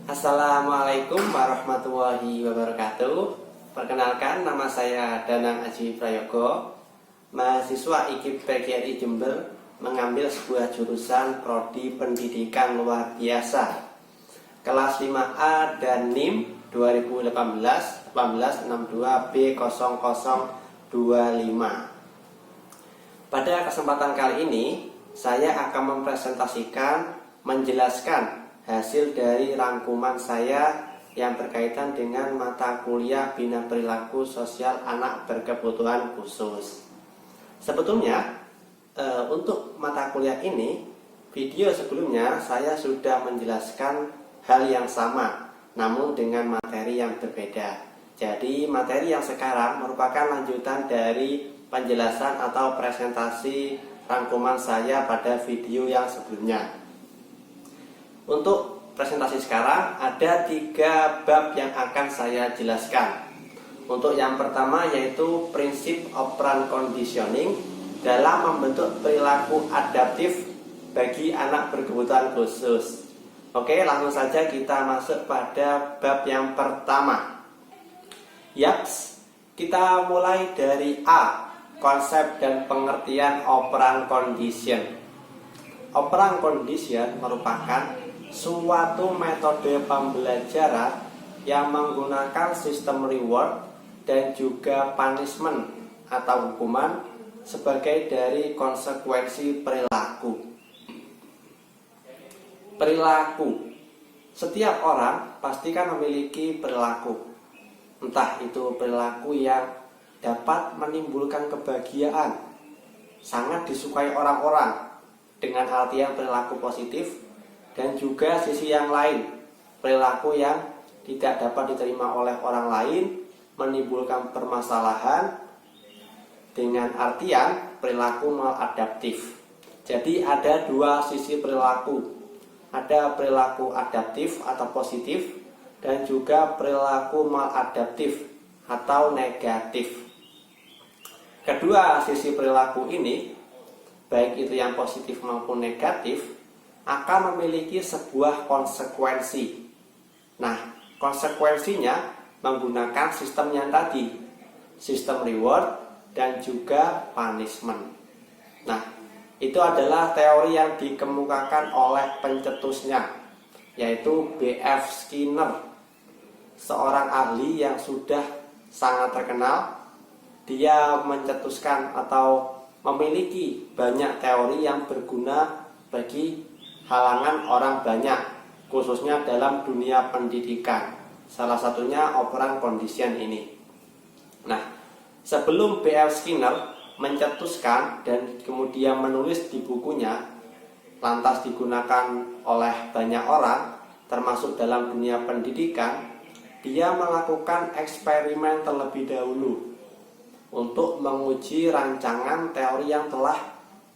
Assalamualaikum warahmatullahi wabarakatuh. Perkenalkan, nama saya Danang Aji Prayogo, mahasiswa IKIP PGRI Jember, mengambil sebuah jurusan Prodi Pendidikan Luar Biasa kelas 5A dan NIM 2018-1862B0025. Pada kesempatan kali ini, saya akan menjelaskan hasil dari rangkuman saya yang berkaitan dengan mata kuliah Bina Perilaku Sosial Anak Berkebutuhan Khusus. Sebetulnya, untuk mata kuliah ini, video sebelumnya saya sudah menjelaskan hal yang sama, namun dengan materi yang berbeda. Jadi, materi yang sekarang merupakan lanjutan dari penjelasan atau presentasi rangkuman saya pada video yang sebelumnya. Untuk presentasi sekarang ada 3 bab yang akan saya jelaskan. Untuk yang pertama yaitu prinsip operant conditioning dalam membentuk perilaku adaptif bagi anak berkebutuhan khusus. Oke, langsung saja kita masuk pada bab yang pertama. Yaps, kita mulai dari A. Konsep dan pengertian operant condition. Operant condition merupakan suatu metode pembelajaran yang menggunakan sistem reward dan juga punishment atau hukuman sebagai dari konsekuensi perilaku. Perilaku. Setiap orang pasti kan memiliki perilaku. Entah itu perilaku yang dapat menimbulkan kebahagiaan, sangat disukai orang-orang dengan artian perilaku positif, dan juga sisi yang lain, perilaku yang tidak dapat diterima oleh orang lain, menimbulkan permasalahan dengan artian perilaku maladaptif. Jadi ada 2 sisi perilaku, ada perilaku adaptif atau positif dan juga perilaku maladaptif atau negatif. Kedua sisi perilaku ini, baik itu yang positif maupun negatif, akan memiliki sebuah konsekuensi. Nah, konsekuensinya menggunakan sistem yang tadi, sistem reward dan juga punishment. Nah, itu adalah teori yang dikemukakan oleh pencetusnya, yaitu B.F. Skinner, seorang ahli yang sudah sangat terkenal. Dia mencetuskan atau memiliki banyak teori yang berguna bagi halangan orang banyak, khususnya dalam dunia pendidikan. Salah satunya operant condition ini. Nah, sebelum B.F. Skinner mencetuskan dan kemudian menulis di bukunya, lantas digunakan oleh banyak orang, termasuk dalam dunia pendidikan, dia melakukan eksperimen terlebih dahulu untuk menguji rancangan teori yang telah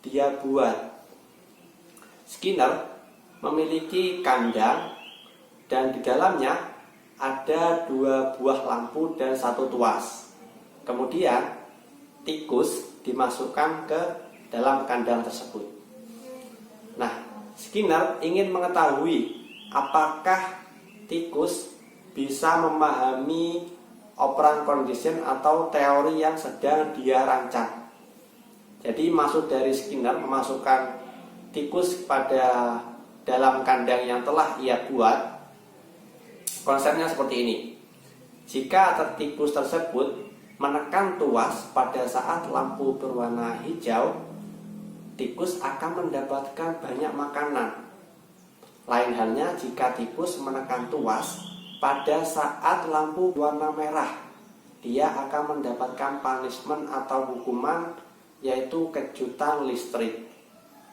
dia buat. Skinner memiliki kandang dan di dalamnya ada 2 buah lampu dan 1 tuas. Kemudian tikus dimasukkan ke dalam kandang tersebut. Nah, Skinner ingin mengetahui apakah tikus bisa memahami operant condition atau teori yang sedang dia rancang. Jadi maksud dari Skinner memasukkan tikus pada dalam kandang yang telah ia buat, konsepnya seperti ini. Jika tikus tersebut menekan tuas pada saat lampu berwarna hijau, tikus akan mendapatkan banyak makanan. Lain halnya jika tikus menekan tuas pada saat lampu warna merah, dia akan mendapatkan punishment atau hukuman, yaitu kejutan listrik.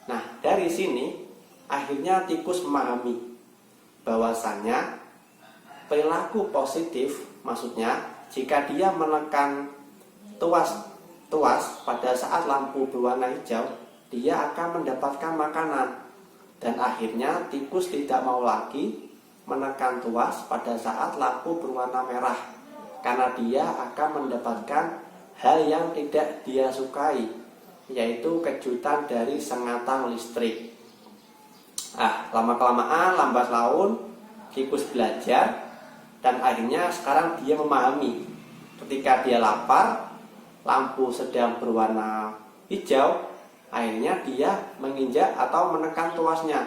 Nah, dari sini akhirnya tikus memahami bahwasannya perilaku positif, maksudnya jika dia menekan tuas pada saat lampu berwarna hijau, dia akan mendapatkan makanan. Dan akhirnya tikus tidak mau lagi menekan tuas pada saat lampu berwarna merah, karena dia akan mendapatkan hal yang tidak dia sukai, yaitu kejutan dari sengatan listrik. Lama-kelamaan, lambat laun, tikus belajar dan akhirnya sekarang dia memahami. Ketika dia lapar, lampu sedang berwarna hijau, akhirnya dia menginjak atau menekan tuasnya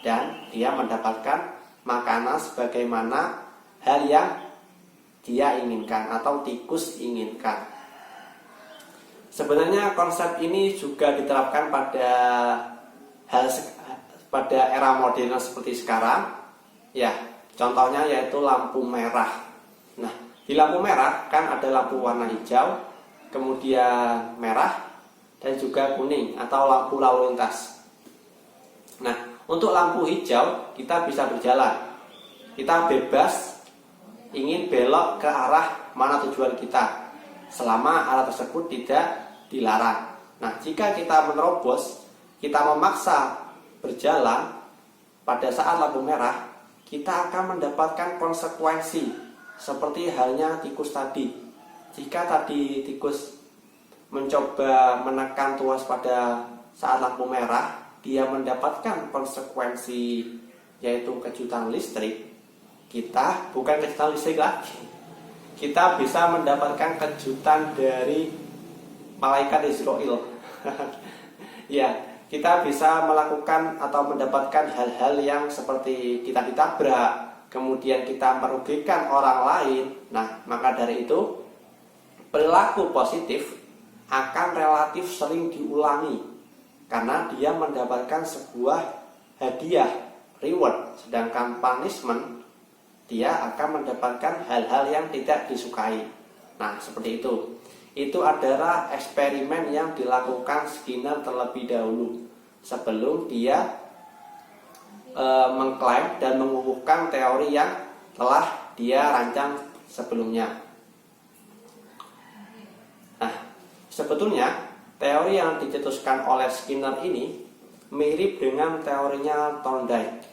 dan dia mendapatkan makanan sebagaimana hal yang dia inginkan atau tikus inginkan. Sebenarnya konsep ini juga diterapkan pada era modern seperti sekarang. Ya, contohnya yaitu lampu merah. Nah, di lampu merah kan ada lampu warna hijau, kemudian merah, dan juga kuning atau lampu lalu lintas. Nah, untuk lampu hijau kita bisa berjalan. Kita bebas ingin belok ke arah mana tujuan kita, selama arah tersebut tidak dilarang. Nah, jika kita menerobos, kita memaksa berjalan pada saat lampu merah, kita akan mendapatkan konsekuensi seperti halnya tikus tadi. Jika tadi tikus mencoba menekan tuas pada saat lampu merah, dia mendapatkan konsekuensi yaitu kejutan listrik. Kita bukan kejutan listrik lagi, kita bisa mendapatkan kejutan dari malaikat Israel. Ya, kita bisa melakukan atau mendapatkan hal-hal yang seperti kita ditabrak, kemudian kita merugikan orang lain. Nah, maka dari itu perilaku positif akan relatif sering diulangi karena dia mendapatkan sebuah hadiah, reward, sedangkan punishment dia akan mendapatkan hal-hal yang tidak disukai. Nah, seperti itu. Itu adalah eksperimen yang dilakukan Skinner terlebih dahulu sebelum dia mengklaim dan mengukuhkan teori yang telah dia rancang sebelumnya. Nah, sebetulnya teori yang dicetuskan oleh Skinner ini mirip dengan teorinya Thorndike.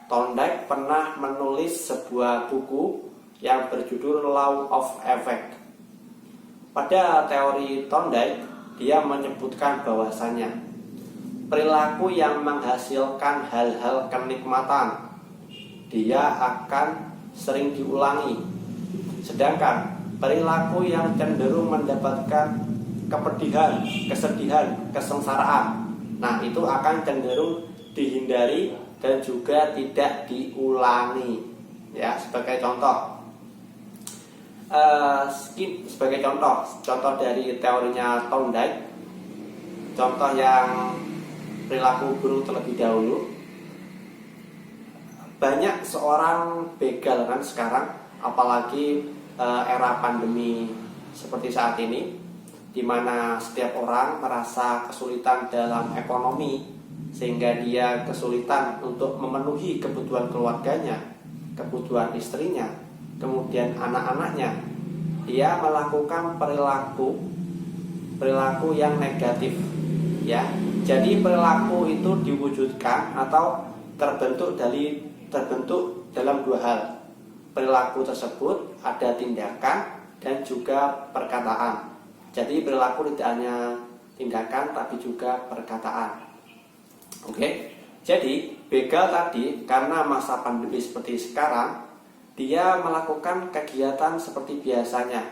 Thorndike pernah menulis sebuah buku yang berjudul Law of Effect. Pada teori Thorndike, dia menyebutkan bahwasanya perilaku yang menghasilkan hal-hal kenikmatan, dia akan sering diulangi. Sedangkan perilaku yang cenderung mendapatkan kepedihan, kesedihan, kesengsaraan, nah itu akan cenderung dihindari dan juga tidak diulangi. Ya, sebagai contoh, contoh dari teorinya Thorndike, contoh yang perilaku buruk terlebih dahulu. Banyak seorang begal kan sekarang, apalagi era pandemi seperti saat ini, di mana setiap orang merasa kesulitan dalam ekonomi sehingga dia kesulitan untuk memenuhi kebutuhan keluarganya, kebutuhan istrinya, kemudian anak-anaknya. Dia melakukan perilaku yang negatif, ya. Jadi perilaku itu diwujudkan atau terbentuk dalam dua hal. Perilaku tersebut ada tindakan dan juga perkataan. Jadi perilaku tidak hanya tindakan tapi juga perkataan. Oke, jadi begal tadi karena masa pandemi seperti sekarang, dia melakukan kegiatan seperti biasanya,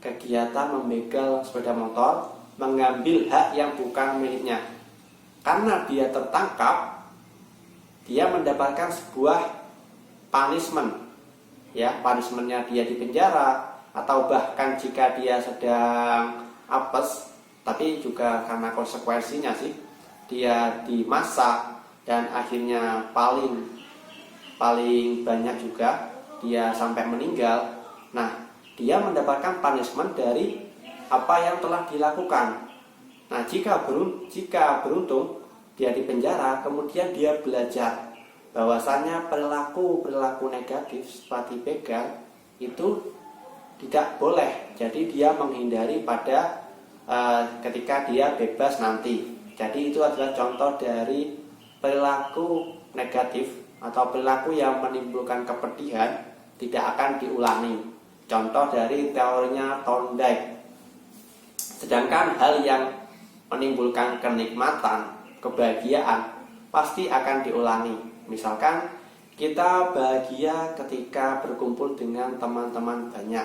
kegiatan membegal sepeda motor, mengambil hak yang bukan miliknya. Karena dia tertangkap, dia mendapatkan sebuah punishment, ya, punishmentnya dia dipenjara atau bahkan jika dia sedang apes, tapi juga karena konsekuensinya sih, dia dimasak dan akhirnya paling banyak juga dia sampai meninggal. Nah, dia mendapatkan punishment dari apa yang telah dilakukan. Nah, jika beruntung dia dipenjara, kemudian dia belajar bahwasannya perilaku negatif seperti begal itu tidak boleh. Jadi dia menghindari pada ketika dia bebas nanti. Jadi itu adalah contoh dari perilaku negatif atau perilaku yang menimbulkan kepedihan tidak akan diulangi. Contoh dari teorinya Thorndike. Sedangkan hal yang menimbulkan kenikmatan, kebahagiaan pasti akan diulangi. Misalkan Kita bahagia ketika berkumpul dengan teman-teman banyak.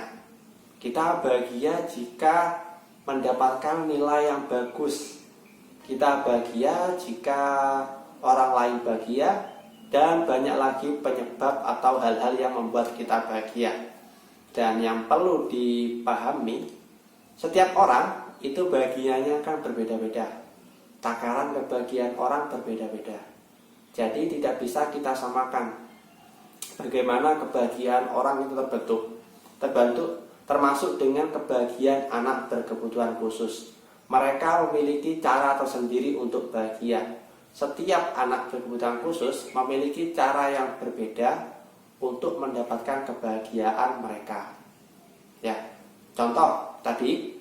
Kita bahagia jika mendapatkan nilai yang bagus. Kita bahagia jika orang lain bahagia, dan banyak lagi penyebab atau hal-hal yang membuat kita bahagia. Dan yang perlu dipahami, setiap orang itu bahagianya kan berbeda-beda. Takaran kebahagiaan orang berbeda-beda. Jadi tidak bisa kita samakan bagaimana kebahagiaan orang itu terbentuk termasuk dengan kebahagiaan anak berkebutuhan khusus. Mereka memiliki cara tersendiri untuk bahagia. Setiap anak berkebutuhan khusus memiliki cara yang berbeda untuk mendapatkan kebahagiaan mereka. Ya, contoh tadi,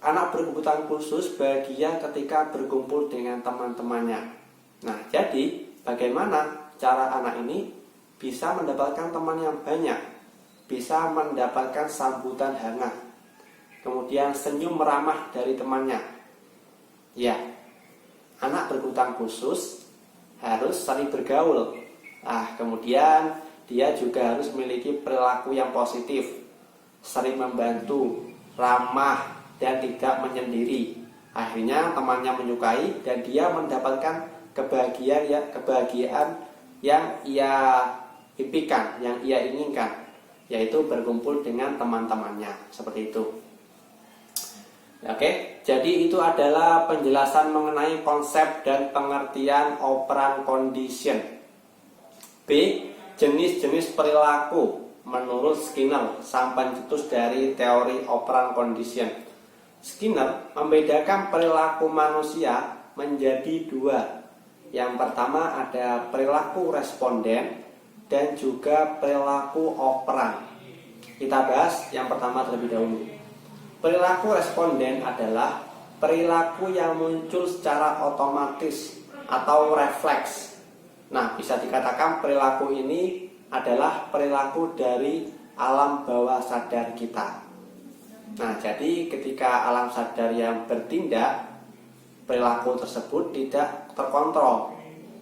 anak berkebutuhan khusus bahagia ketika berkumpul dengan teman-temannya. Nah, jadi bagaimana cara anak ini bisa mendapatkan teman yang banyak, bisa mendapatkan sambutan hangat, kemudian senyum meramah dari temannya? Ya, anak berkebutuhan khusus harus saling bergaul. Kemudian dia juga harus memiliki perilaku yang positif, sering membantu, ramah, dan tidak menyendiri. Akhirnya temannya menyukai dan dia mendapatkan kebahagiaan yang ia impikan, yang ia inginkan, yaitu berkumpul dengan teman-temannya. Seperti itu. Oke, jadi itu adalah penjelasan mengenai konsep dan pengertian operant condition. B. Jenis-jenis perilaku menurut Skinner, sang pencetus dari teori operant condition. Skinner membedakan perilaku manusia menjadi dua. Yang pertama ada perilaku responden dan juga perilaku operan. Kita bahas yang pertama terlebih dahulu. Perilaku responden adalah perilaku yang muncul secara otomatis atau refleks. Nah, bisa dikatakan perilaku ini adalah perilaku dari alam bawah sadar kita. Nah, jadi ketika alam sadar yang bertindak, perilaku tersebut tidak terkontrol,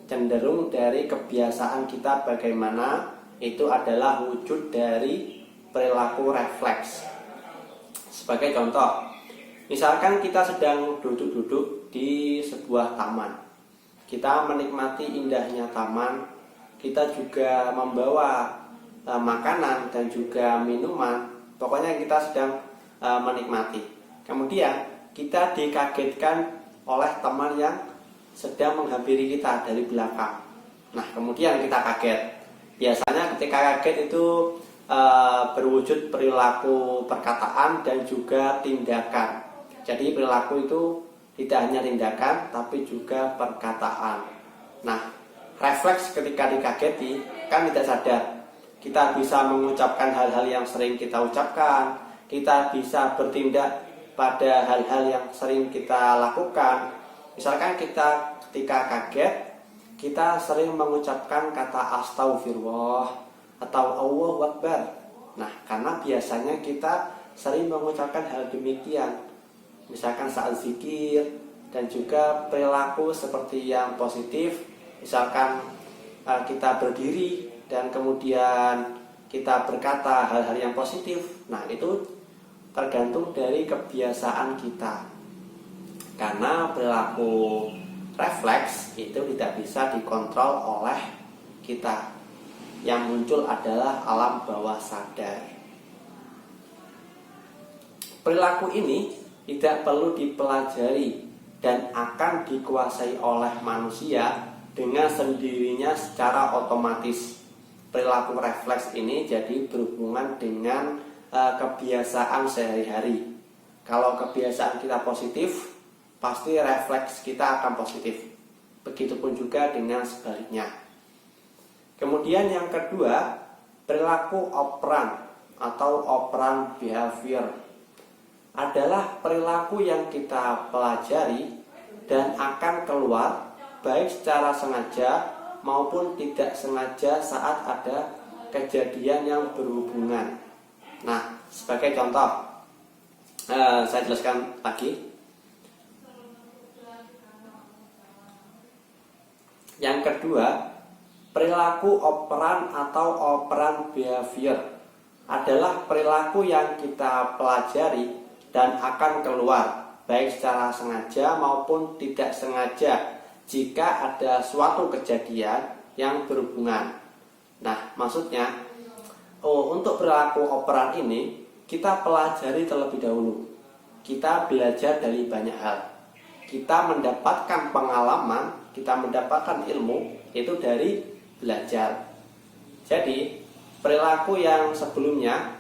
cenderung dari kebiasaan kita bagaimana, itu adalah wujud dari perilaku refleks. Sebagai contoh, misalkan kita sedang duduk-duduk di sebuah taman. Kita menikmati indahnya taman, kita juga membawa makanan dan juga minuman, pokoknya kita sedang menikmati. Kemudian kita dikagetkan oleh teman yang sedang menghampiri kita dari belakang. Nah, kemudian kita kaget. Biasanya ketika kaget itu berwujud perilaku perkataan dan juga tindakan. Jadi perilaku itu tidak hanya tindakan tapi juga perkataan. Nah, refleks ketika dikageti kan tidak sadar. Kita bisa mengucapkan hal-hal yang sering kita ucapkan, kita bisa bertindak pada hal-hal yang sering kita lakukan. Misalkan kita ketika kaget, kita sering mengucapkan kata astagfirullah atau Allahu Akbar. Nah, karena biasanya kita sering mengucapkan hal demikian, misalkan saat zikir, dan juga perilaku seperti yang positif, misalkan kita berdiri dan kemudian kita berkata hal-hal yang positif. Nah, itu tergantung dari kebiasaan kita. Karena perilaku refleks itu tidak bisa dikontrol oleh kita. Yang muncul adalah alam bawah sadar. Perilaku ini tidak perlu dipelajari dan akan dikuasai oleh manusia dengan sendirinya secara otomatis. Perilaku refleks ini jadi berhubungan dengan kebiasaan sehari-hari. Kalau kebiasaan kita positif, pasti refleks kita akan positif. Begitupun juga dengan sebaliknya. Kemudian yang kedua, perilaku operan atau operant behavior adalah perilaku yang kita pelajari dan akan keluar baik secara sengaja maupun tidak sengaja saat ada kejadian yang berhubungan. Nah, sebagai contoh, saya jelaskan lagi. Yang kedua, perilaku operan atau operan behavior adalah perilaku yang kita pelajari dan akan keluar baik secara sengaja maupun tidak sengaja jika ada suatu kejadian yang berhubungan. Nah, maksudnya untuk perilaku operan ini kita pelajari terlebih dahulu. Kita belajar dari banyak hal. Kita mendapatkan pengalaman, kita mendapatkan ilmu itu dari belajar. Jadi, perilaku yang sebelumnya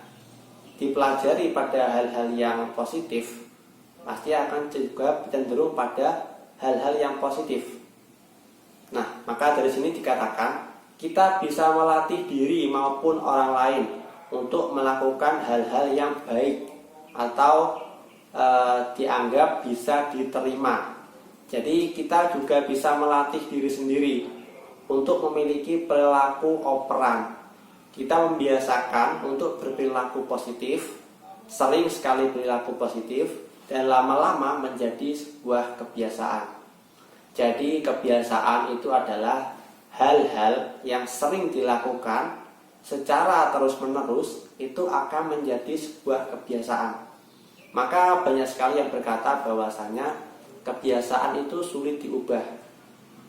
dipelajari pada hal-hal yang positif pasti akan juga cenderung pada hal-hal yang positif. Nah, maka dari sini dikatakan kita bisa melatih diri maupun orang lain untuk melakukan hal-hal yang baik atau dianggap bisa diterima. Jadi kita juga bisa melatih diri sendiri untuk memiliki perilaku operan. Kita membiasakan untuk berperilaku positif, sering sekali perilaku positif, dan lama-lama menjadi sebuah kebiasaan. Jadi kebiasaan itu adalah hal-hal yang sering dilakukan secara terus-menerus itu akan menjadi sebuah kebiasaan. Maka banyak sekali yang berkata bahwasanya kebiasaan itu sulit diubah.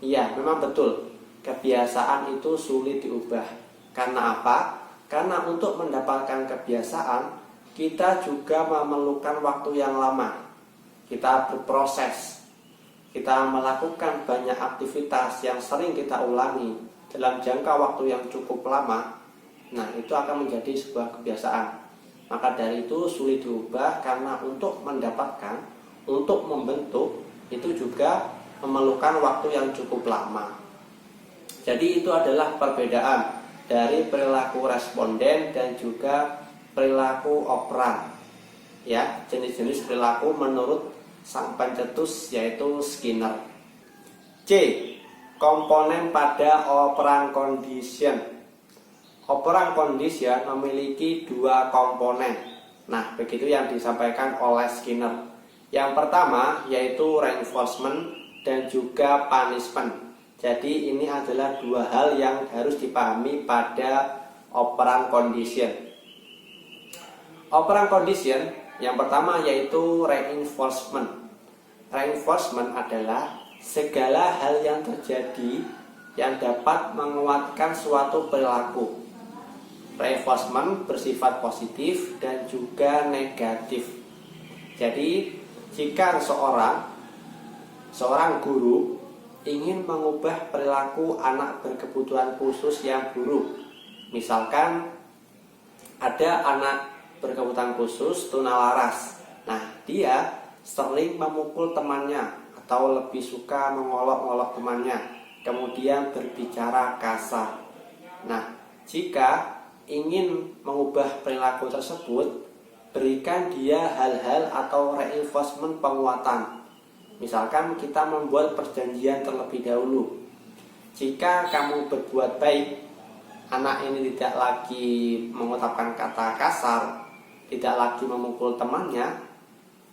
Iya, memang betul. Kebiasaan itu sulit diubah. Karena apa? Karena untuk mendapatkan kebiasaan kita juga memerlukan waktu yang lama. Kita berproses. Kita melakukan banyak aktivitas yang sering kita ulangi dalam jangka waktu yang cukup lama. Nah, itu akan menjadi sebuah kebiasaan. Maka dari itu sulit diubah karena untuk mendapatkan, untuk membentuk itu juga memerlukan waktu yang cukup lama. Jadi itu adalah perbedaan dari perilaku responden dan juga perilaku operan. Ya, jenis-jenis perilaku menurut sang pencetus yaitu Skinner. C. Komponen pada operan condition. Operan condition memiliki dua komponen. Nah, begitu yang disampaikan oleh Skinner. Yang pertama yaitu reinforcement dan juga punishment. Jadi ini adalah dua hal yang harus dipahami pada operan condition. Operan condition yang pertama yaitu reinforcement. Reinforcement adalah segala hal yang terjadi yang dapat menguatkan suatu perilaku. Reinforcement bersifat positif dan juga negatif. Jadi, jika seorang guru ingin mengubah perilaku anak berkebutuhan khusus yang buruk, misalkan ada anak berkebutuhan khusus tunalaras. Nah, dia sering memukul temannya atau lebih suka mengolok-olok temannya, kemudian berbicara kasar. Nah, jika ingin mengubah perilaku tersebut, berikan dia hal-hal atau reinforcement penguatan. Misalkan kita membuat perjanjian terlebih dahulu. Jika kamu berbuat baik, anak ini tidak lagi mengucapkan kata kasar, tidak lagi memukul temannya,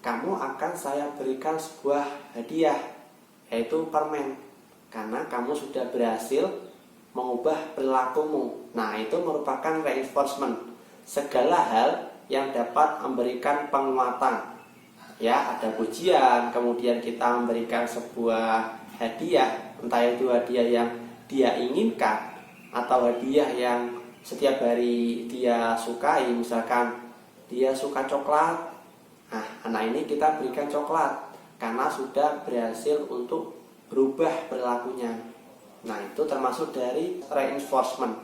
kamu akan saya berikan sebuah hadiah, yaitu permen, karena kamu sudah berhasil mengubah perilakumu. Nah, itu merupakan reinforcement, segala hal yang dapat memberikan penguatan. Ya, ada pujian, kemudian kita memberikan sebuah hadiah, entah itu hadiah yang dia inginkan atau hadiah yang setiap hari dia sukai. Misalkan dia suka coklat, nah anak ini kita berikan coklat karena sudah berhasil untuk berubah perilakunya. Nah, itu termasuk dari reinforcement.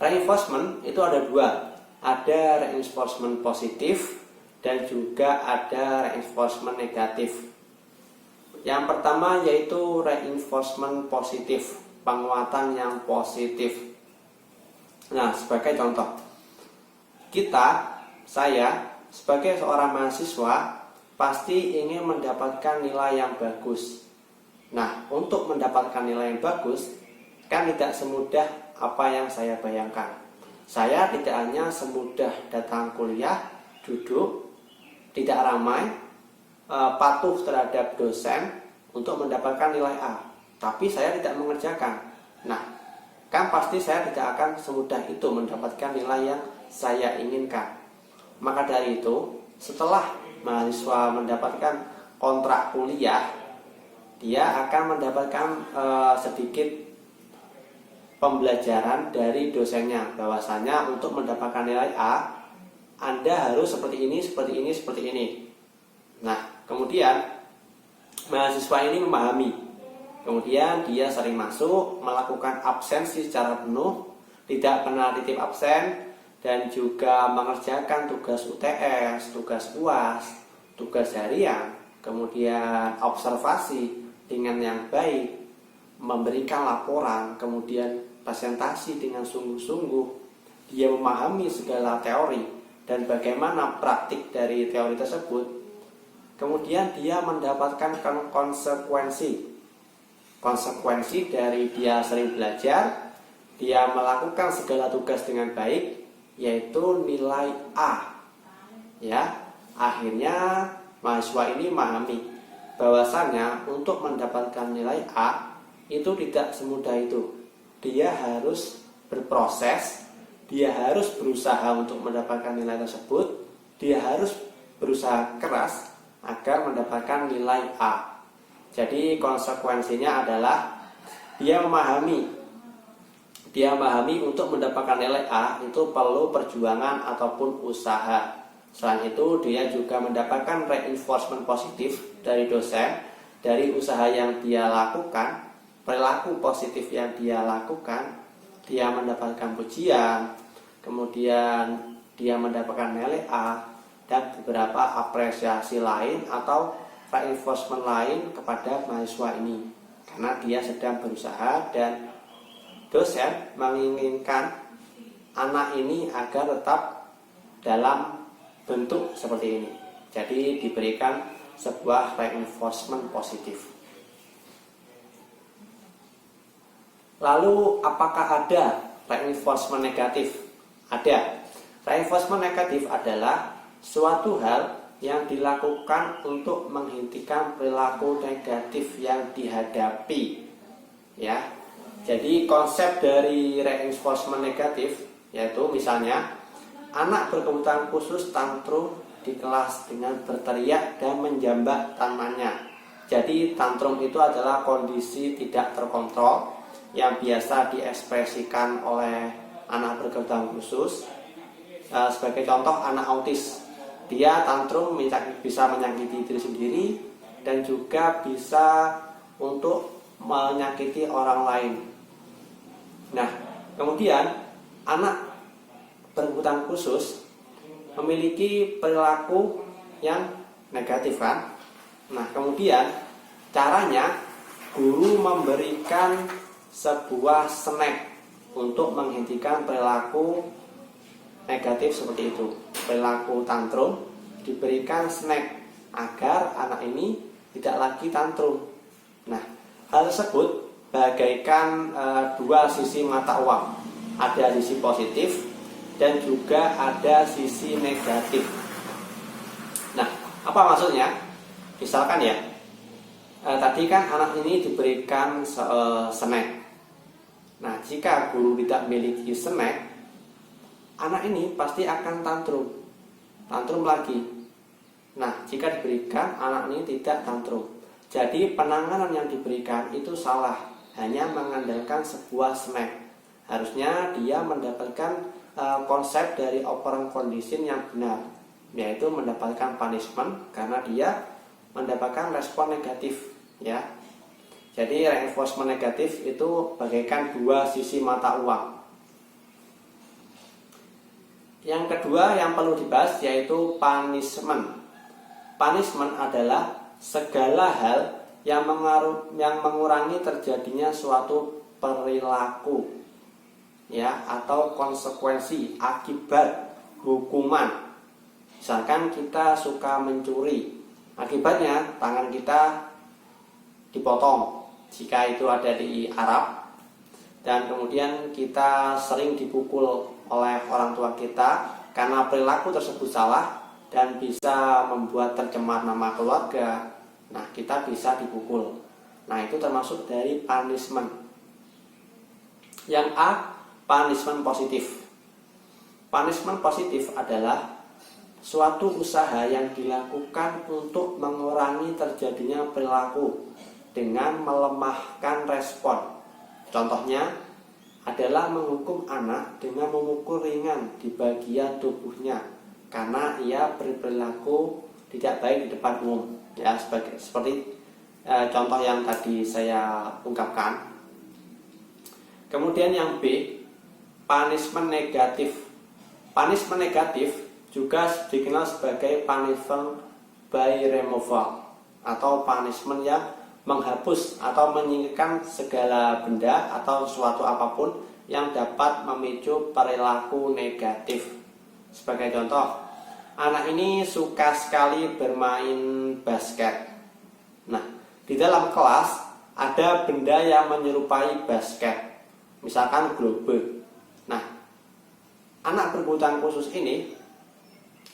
Reinforcement itu ada dua, ada reinforcement positif dan juga ada reinforcement negatif. Yang pertama yaitu reinforcement positif, penguatan yang positif. Nah, sebagai contoh, saya sebagai seorang mahasiswa pasti ingin mendapatkan nilai yang bagus. Nah, untuk mendapatkan nilai yang bagus kan tidak semudah apa yang saya bayangkan. Saya tidak hanya semudah datang kuliah, duduk, tidak ramai, patuh terhadap dosen untuk mendapatkan nilai A, tapi saya tidak mengerjakan. Nah, kan pasti saya tidak akan semudah itu mendapatkan nilai yang saya inginkan. Maka dari itu, setelah mahasiswa mendapatkan kontrak kuliah, dia akan mendapatkan sedikit pembelajaran dari dosennya, bahwasanya untuk mendapatkan nilai A, Anda harus seperti ini, seperti ini, seperti ini. Nah, kemudian mahasiswa ini memahami. Kemudian dia sering masuk, melakukan absensi secara penuh, tidak pernah titip absen, dan juga mengerjakan tugas UTS, tugas UAS, tugas harian, kemudian observasi dengan yang baik, memberikan laporan, kemudian presentasi dengan sungguh-sungguh. Dia memahami segala teori dan bagaimana praktik dari teori tersebut. Kemudian dia mendapatkan konsekuensi dari dia sering belajar, dia melakukan segala tugas dengan baik, yaitu nilai A. Ya, akhirnya mahasiswa ini memahami bahwasannya untuk mendapatkan nilai A itu tidak semudah itu. Dia harus berproses, dia harus berusaha untuk mendapatkan nilai tersebut, dia harus berusaha keras agar mendapatkan nilai A. Jadi konsekuensinya adalah dia memahami untuk mendapatkan nilai A itu perlu perjuangan ataupun usaha. Selain itu dia juga mendapatkan reinforcement positif dari dosen, dari usaha yang dia lakukan, perilaku positif yang dia lakukan. Dia mendapatkan pujian, kemudian dia mendapatkan nilai A, dan beberapa apresiasi lain atau reinforcement lain kepada mahasiswa ini, karena dia sedang berusaha dan dosen menginginkan anak ini agar tetap dalam bentuk seperti ini. Jadi diberikan sebuah reinforcement positif. Lalu apakah ada reinforcement negatif? Ada. Reinforcement negatif adalah suatu hal yang dilakukan untuk menghentikan perilaku negatif yang dihadapi. Ya. Jadi konsep dari reinforcement negatif yaitu misalnya anak berkebutuhan khusus tantrum di kelas dengan berteriak dan menjambak tangannya. Jadi tantrum itu adalah kondisi tidak terkontrol yang biasa diekspresikan oleh anak berkebutuhan khusus. Sebagai contoh, anak autis, dia tantrum bisa menyakiti diri sendiri dan juga bisa untuk menyakiti orang lain. Nah, kemudian anak berkebutuhan khusus memiliki perilaku yang negatif kan? Nah, kemudian caranya guru memberikan sebuah snack untuk menghentikan perilaku negatif seperti itu. Perilaku tantrum diberikan snack agar anak ini tidak lagi tantrum. Nah, hal tersebut bagaikan dua sisi mata uang. Ada sisi positif dan juga ada sisi negatif. Nah, apa maksudnya? Misalkan ya, tadi kan anak ini diberikan snack. Nah, jika guru tidak memiliki snack, anak ini pasti akan tantrum lagi. Nah, jika diberikan, anak ini tidak tantrum. Jadi penanganan yang diberikan itu salah, hanya mengandalkan sebuah snack. Harusnya dia mendapatkan konsep dari operant condition yang benar, yaitu mendapatkan punishment karena dia mendapatkan respon negatif, ya. Jadi reinforcement negatif itu bagaikan dua sisi mata uang. Yang kedua yang perlu dibahas yaitu punishment. Punishment adalah segala hal yang mengurangi terjadinya suatu perilaku, ya, atau konsekuensi akibat hukuman. Misalkan kita suka mencuri, akibatnya tangan kita dipotong jika itu ada di Arab, dan kemudian kita sering dipukul oleh orang tua kita karena perilaku tersebut salah dan bisa membuat tercemar nama keluarga. Nah, kita bisa dipukul. Nah, itu termasuk dari punishment. Yang A, punishment positif. Punishment positif adalah suatu usaha yang dilakukan untuk mengurangi terjadinya perilaku dengan melemahkan respon. Contohnya adalah menghukum anak dengan memukul ringan di bagian tubuhnya karena ia berperilaku tidak baik di depan umum. Ya, seperti contoh yang tadi saya ungkapkan. Kemudian yang B, punishment negatif. Punishment negatif juga dikenal sebagai punishment by removal atau punishment yang menghapus atau menyingkirkan segala benda atau suatu apapun yang dapat memicu perilaku negatif. Sebagai contoh, anak ini suka sekali bermain basket. Nah, di dalam kelas ada benda yang menyerupai basket, misalkan globe. Nah, anak berkebutuhan khusus ini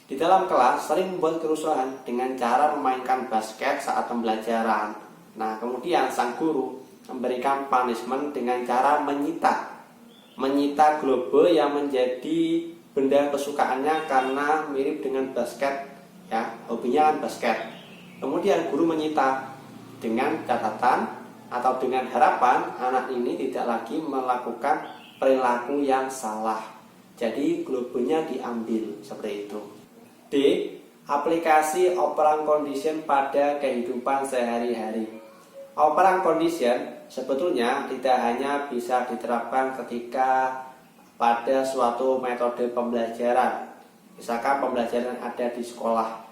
di dalam kelas sering membuat kerusuhan dengan cara memainkan basket saat pembelajaran. Nah, kemudian sang guru memberikan punishment dengan cara menyita globe yang menjadi benda kesukaannya karena mirip dengan basket, ya, hobinya kan basket. Kemudian guru menyita dengan catatan atau dengan harapan anak ini tidak lagi melakukan perilaku yang salah. Jadi globenya diambil, seperti itu. D, aplikasi operant condition pada kehidupan sehari-hari. Operant condition sebetulnya tidak hanya bisa diterapkan ketika pada suatu metode pembelajaran, misalkan pembelajaran ada di sekolah.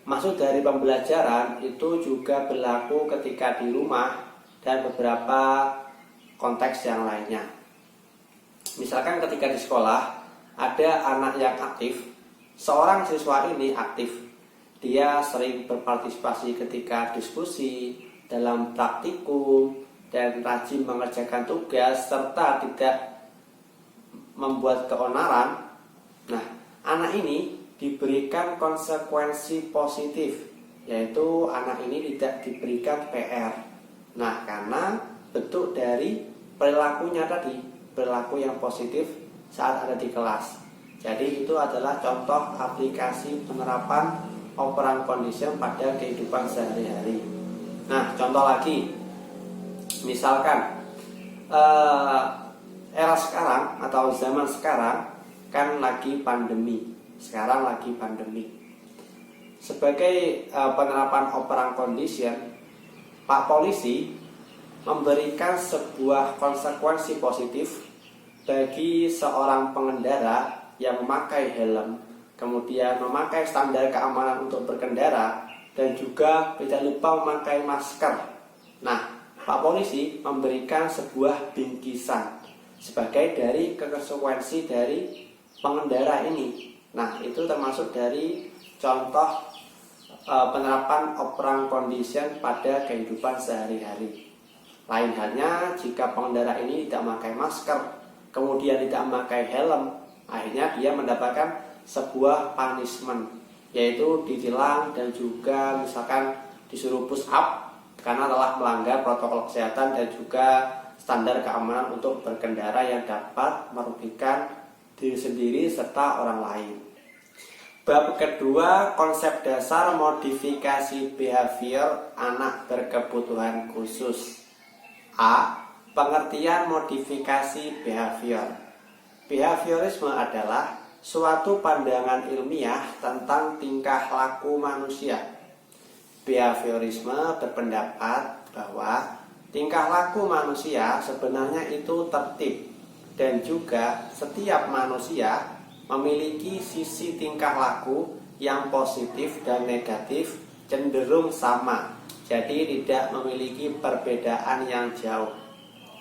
Maksud dari pembelajaran itu juga berlaku ketika di rumah dan beberapa konteks yang lainnya. Misalkan ketika di sekolah ada anak yang aktif, seorang siswa ini aktif, dia sering berpartisipasi ketika diskusi, dalam praktikum, dan rajin mengerjakan tugas serta tidak membuat keonaran. Nah, anak ini diberikan konsekuensi positif, yaitu anak ini tidak diberikan PR. Nah, karena bentuk dari perilakunya tadi, perilaku yang positif saat ada di kelas. Jadi itu adalah contoh aplikasi penerapan operant condition pada kehidupan sehari-hari. Nah, contoh lagi, misalkan era sekarang atau zaman sekarang kan lagi pandemi. Sekarang lagi pandemi. Sebagai penerapan operant condition, Pak Polisi memberikan sebuah konsekuensi positif bagi seorang pengendara yang memakai helm, kemudian memakai standar keamanan untuk berkendara, dan juga tidak lupa memakai masker. Nah, Pak Polisi memberikan sebuah bingkisan sebagai dari konsekuensi dari pengendara ini. Nah, itu termasuk dari contoh penerapan operant condition pada kehidupan sehari-hari. Lain halnya jika pengendara ini tidak memakai masker, kemudian tidak memakai helm, akhirnya dia mendapatkan sebuah punishment, yaitu ditilang dan juga misalkan disuruh push up karena telah melanggar protokol kesehatan dan juga standar keamanan untuk berkendara yang dapat merugikan diri sendiri serta orang lain. Bab kedua, konsep dasar modifikasi behavior anak berkebutuhan khusus. A. Pengertian modifikasi behavior. Behaviorisme adalah suatu pandangan ilmiah tentang tingkah laku manusia. Behaviorisme berpendapat bahwa tingkah laku manusia sebenarnya itu tertib, dan juga setiap manusia memiliki sisi tingkah laku yang positif dan negatif cenderung sama. Jadi tidak memiliki perbedaan yang jauh,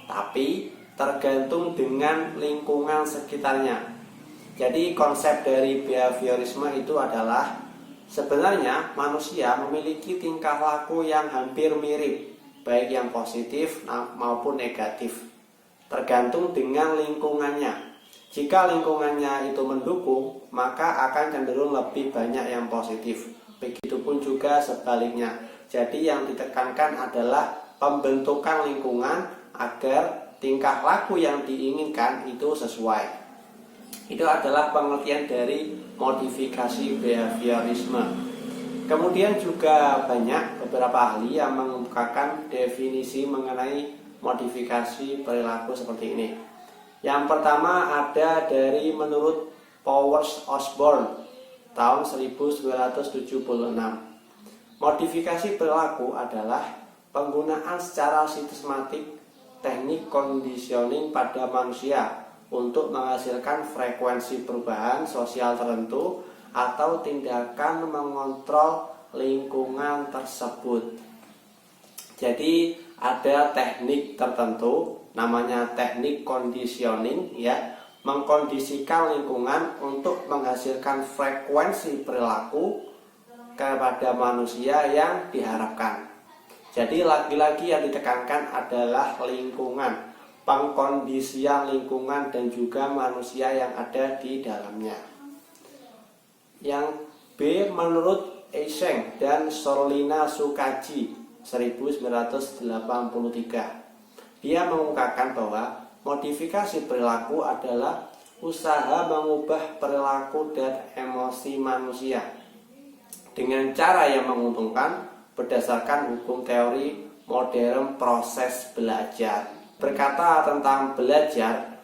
tapi tergantung dengan lingkungan sekitarnya. Jadi konsep dari behaviorisme itu adalah sebenarnya manusia memiliki tingkah laku yang hampir mirip, baik yang positif maupun negatif, tergantung dengan lingkungannya. Jika lingkungannya itu mendukung, maka akan cenderung lebih banyak yang positif. Begitupun juga sebaliknya. Jadi yang ditekankan adalah pembentukan lingkungan agar tingkah laku yang diinginkan itu sesuai. Itu adalah pengertian dari modifikasi behaviorisme. Kemudian juga banyak beberapa ahli yang mengemukakan definisi mengenai modifikasi perilaku seperti ini. Yang pertama ada dari menurut Powers Osborne tahun 1976. Modifikasi perilaku adalah penggunaan secara sistematik teknik conditioning pada manusia untuk menghasilkan frekuensi perubahan sosial tertentu atau tindakan mengontrol lingkungan tersebut. Jadi ada teknik tertentu namanya teknik conditioning ya, mengkondisikan lingkungan untuk menghasilkan frekuensi perilaku kepada manusia yang diharapkan. Jadi lagi-lagi yang ditekankan adalah lingkungan, pengkondisian lingkungan dan juga manusia yang ada di dalamnya. Yang B menurut Eysenck dan Sorlina Sukaji 1983. Dia mengungkapkan bahwa modifikasi perilaku adalah usaha mengubah perilaku dan emosi manusia dengan cara yang menguntungkan berdasarkan hukum teori modern proses belajar. Berkata tentang belajar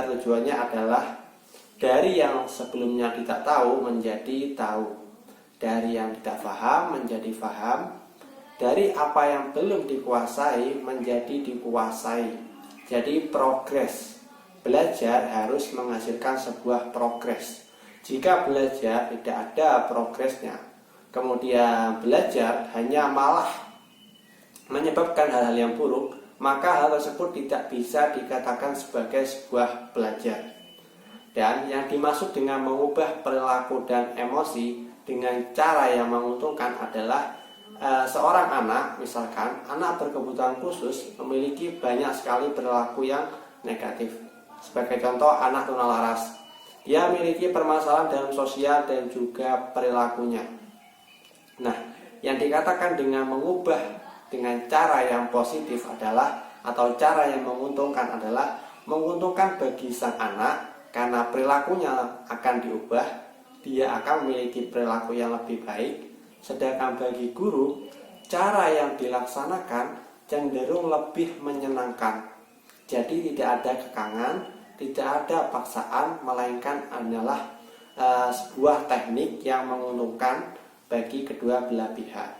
tujuannya adalah dari yang sebelumnya tidak tahu menjadi tahu, dari yang tidak paham menjadi paham, dari apa yang belum dikuasai menjadi dikuasai. Jadi progres. Belajar harus menghasilkan sebuah progres. Jika belajar tidak ada progresnya, kemudian belajar hanya malah menyebabkan hal-hal yang buruk, maka hal tersebut tidak bisa dikatakan sebagai sebuah belajar. Dan yang dimaksud dengan mengubah perilaku dan emosi dengan cara yang menguntungkan adalah seorang anak, misalkan anak berkebutuhan khusus memiliki banyak sekali perilaku yang negatif. Sebagai contoh, anak tunalaras, dia memiliki permasalahan dalam sosial dan juga perilakunya. Nah, yang dikatakan dengan mengubah dengan cara yang positif adalah, atau cara yang menguntungkan adalah menguntungkan bagi sang anak karena perilakunya akan diubah, dia akan memiliki perilaku yang lebih baik. Sedangkan bagi guru, cara yang dilaksanakan cenderung lebih menyenangkan. Jadi tidak ada kekangan, tidak ada paksaan, melainkan adalah sebuah teknik yang menguntungkan bagi kedua belah pihak.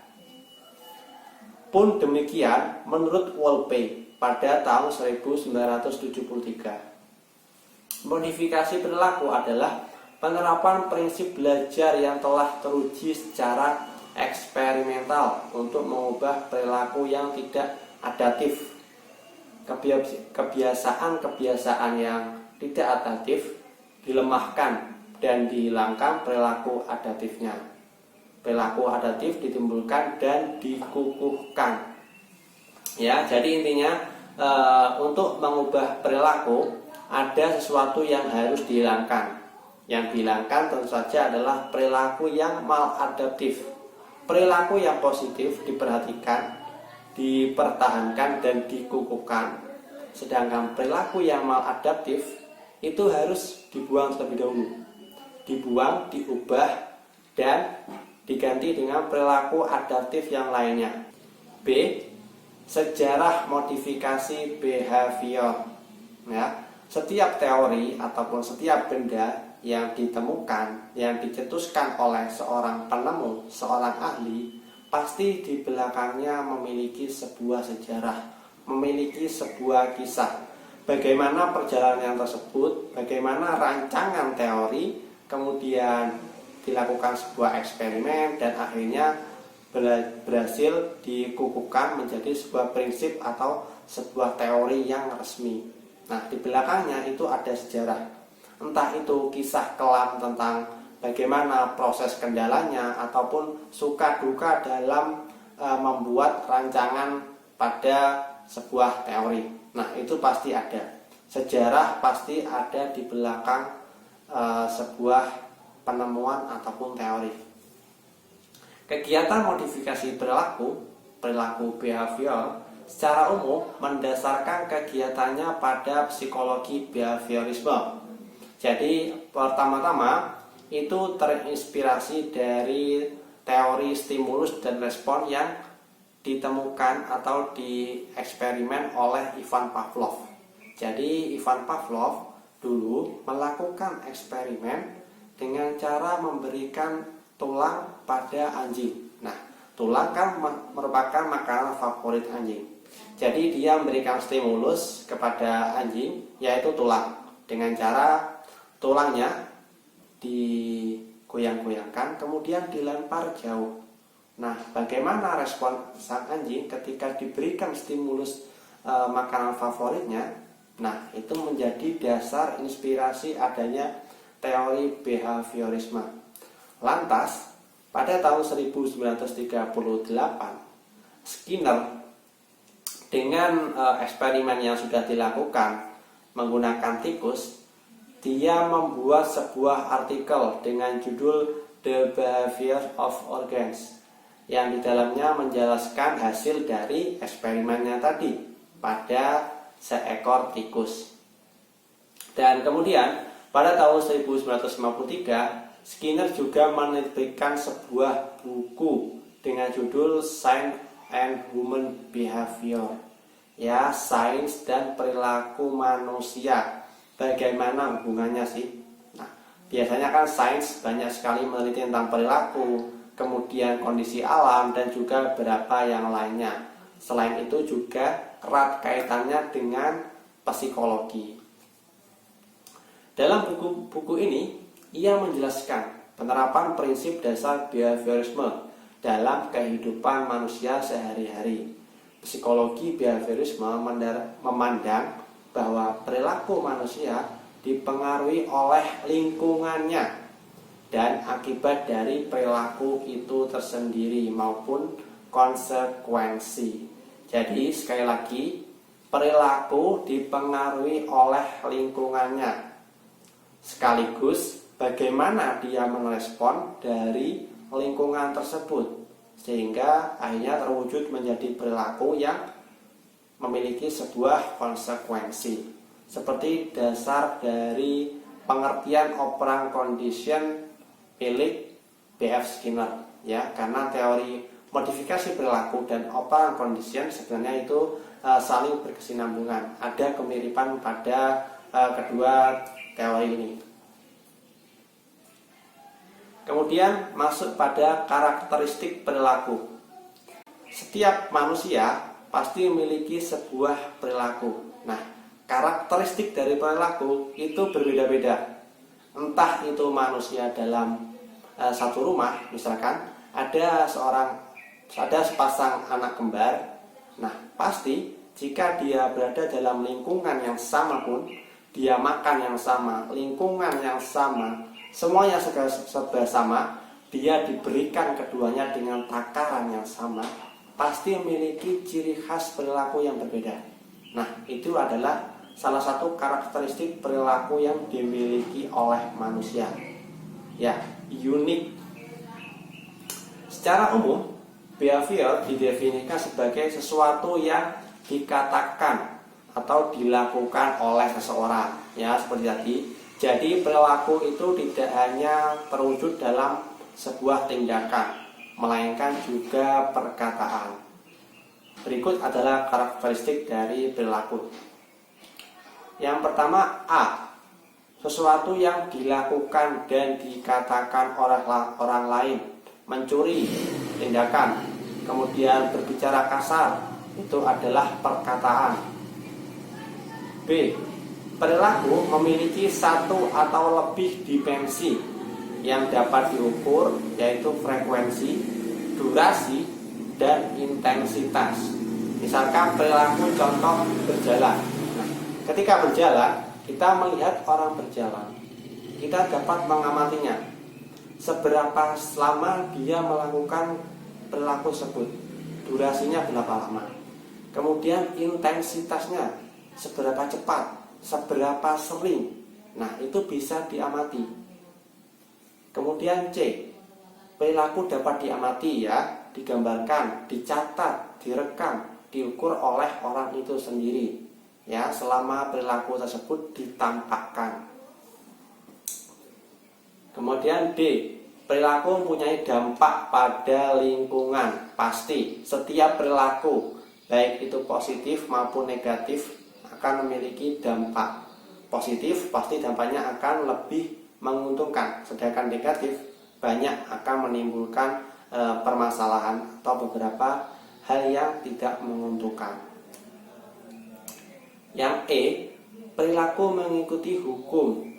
Pun demikian menurut Wolpe pada tahun 1973. Modifikasi perilaku adalah penerapan prinsip belajar yang telah teruji secara eksperimental untuk mengubah perilaku yang tidak adaptif. Kebiasaan-kebiasaan yang tidak adaptif dilemahkan dan dihilangkan perilaku adaptifnya. Perilaku adaptif ditimbulkan dan dikukuhkan. Ya, jadi intinya untuk mengubah perilaku ada sesuatu yang harus dihilangkan. Yang dihilangkan tentu saja adalah perilaku yang maladaptif. Perilaku yang positif diperhatikan, dipertahankan dan dikukuhkan. Sedangkan perilaku yang maladaptif itu harus dibuang terlebih dahulu. Dibuang, diubah dan diganti dengan perilaku adaptif yang lainnya. B. Sejarah modifikasi behavior. Ya. Setiap teori ataupun setiap benda yang ditemukan, yang dicetuskan oleh seorang penemu, seorang ahli, pasti di belakangnya memiliki sebuah sejarah, memiliki sebuah kisah. Bagaimana perjalanan tersebut, bagaimana rancangan teori, kemudian dilakukan sebuah eksperimen dan akhirnya berhasil dikukuhkan menjadi sebuah prinsip atau sebuah teori yang resmi. Nah, di belakangnya itu ada sejarah. Entah itu kisah kelam tentang bagaimana proses kendalanya ataupun suka duka dalam membuat rancangan pada sebuah teori. Nah, itu pasti ada. Sejarah pasti ada di belakang sebuah penemuan ataupun teori. Kegiatan modifikasi perilaku behavior secara umum mendasarkan kegiatannya pada psikologi behaviorisme. Jadi pertama-tama itu terinspirasi dari teori stimulus dan respon yang ditemukan atau dieksperimen oleh Ivan Pavlov. Jadi Ivan Pavlov dulu melakukan eksperimen dengan cara memberikan tulang pada anjing. Nah, tulang kan merupakan makanan favorit anjing. Jadi dia memberikan stimulus kepada anjing, yaitu tulang, dengan cara tulangnya digoyang-goyangkan kemudian dilempar jauh. Nah, bagaimana respon sang anjing ketika diberikan stimulus makanan favoritnya? Nah, itu menjadi dasar inspirasi adanya teori behaviorisme. Lantas, pada tahun 1938, Skinner dengan eksperimen yang sudah dilakukan menggunakan tikus, dia membuat sebuah artikel dengan judul The Behavior of Organs, yang di dalamnya menjelaskan hasil dari eksperimennya tadi pada seekor tikus. Dan kemudian pada tahun 1953, Skinner juga menerbitkan sebuah buku dengan judul Science and Human Behavior, ya, sains dan perilaku manusia. Bagaimana hubungannya sih? Nah, biasanya kan sains banyak sekali meneliti tentang perilaku, kemudian kondisi alam, dan juga beberapa yang lainnya. Selain itu juga erat kaitannya dengan psikologi. Dalam buku ini, ia menjelaskan penerapan prinsip dasar behaviorisme dalam kehidupan manusia sehari-hari. Psikologi behaviorisme memandang bahwa perilaku manusia dipengaruhi oleh lingkungannya dan akibat dari perilaku itu tersendiri maupun konsekuensi. Jadi sekali lagi, perilaku dipengaruhi oleh lingkungannya, sekaligus bagaimana dia merespon dari lingkungan tersebut, sehingga akhirnya terwujud menjadi perilaku yang memiliki sebuah konsekuensi. Seperti dasar dari pengertian operant condition milik B.F. Skinner, ya, karena teori modifikasi perilaku dan operant condition sebenarnya itu saling berkesinambungan, ada kemiripan pada kedua teori ini. Kemudian masuk pada karakteristik perilaku. Setiap manusia pasti memiliki sebuah perilaku. Nah, karakteristik dari perilaku itu berbeda-beda. Entah itu manusia dalam satu rumah, misalkan ada sepasang anak kembar. Nah, pasti jika dia berada dalam lingkungan yang sama pun, dia makan yang sama, lingkungan yang sama, semuanya serba sama, dia diberikan keduanya dengan takaran yang sama, pasti memiliki ciri khas perilaku yang berbeda. Nah, itu adalah salah satu karakteristik perilaku yang dimiliki oleh manusia, ya, unik. Secara umum, behavior didefinisikan sebagai sesuatu yang dikatakan atau dilakukan oleh seseorang, ya, seperti tadi. Jadi perilaku itu tidak hanya terwujud dalam sebuah tindakan, melainkan juga perkataan. Berikut adalah karakteristik dari perilaku. Yang pertama, A. Sesuatu yang dilakukan dan dikatakan oleh orang lain. Mencuri, tindakan. Kemudian berbicara kasar, itu adalah perkataan. B. Perilaku memiliki satu atau lebih dimensi yang dapat diukur, yaitu frekuensi, durasi, dan intensitas. Misalkan perilaku contoh berjalan. Nah, ketika berjalan, kita melihat orang berjalan, kita dapat mengamatinya. Seberapa lama dia melakukan perilaku tersebut, durasinya berapa lama, kemudian intensitasnya seberapa cepat, seberapa sering. Nah, itu bisa diamati. Kemudian C, perilaku dapat diamati, ya, digambarkan, dicatat, direkam, diukur oleh orang itu sendiri, ya, selama perilaku tersebut ditampakkan. Kemudian D, perilaku mempunyai dampak pada lingkungan. Pasti setiap perilaku, baik itu positif maupun negatif, akan memiliki dampak. Positif pasti dampaknya akan lebih menguntungkan, sedangkan negatif banyak akan menimbulkan permasalahan atau beberapa hal yang tidak menguntungkan. Yang E, perilaku mengikuti hukum,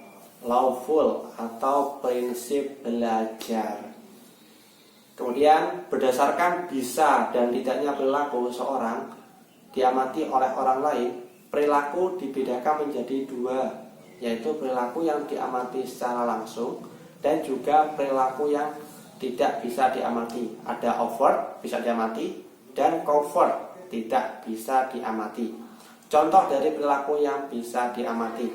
lawful atau prinsip belajar. Kemudian berdasarkan bisa dan tidaknya perilaku seorang diamati oleh orang lain, perilaku dibedakan menjadi dua, yaitu perilaku yang diamati secara langsung dan juga perilaku yang tidak bisa diamati. Ada overt, bisa diamati, dan covert, tidak bisa diamati. Contoh dari perilaku yang bisa diamati,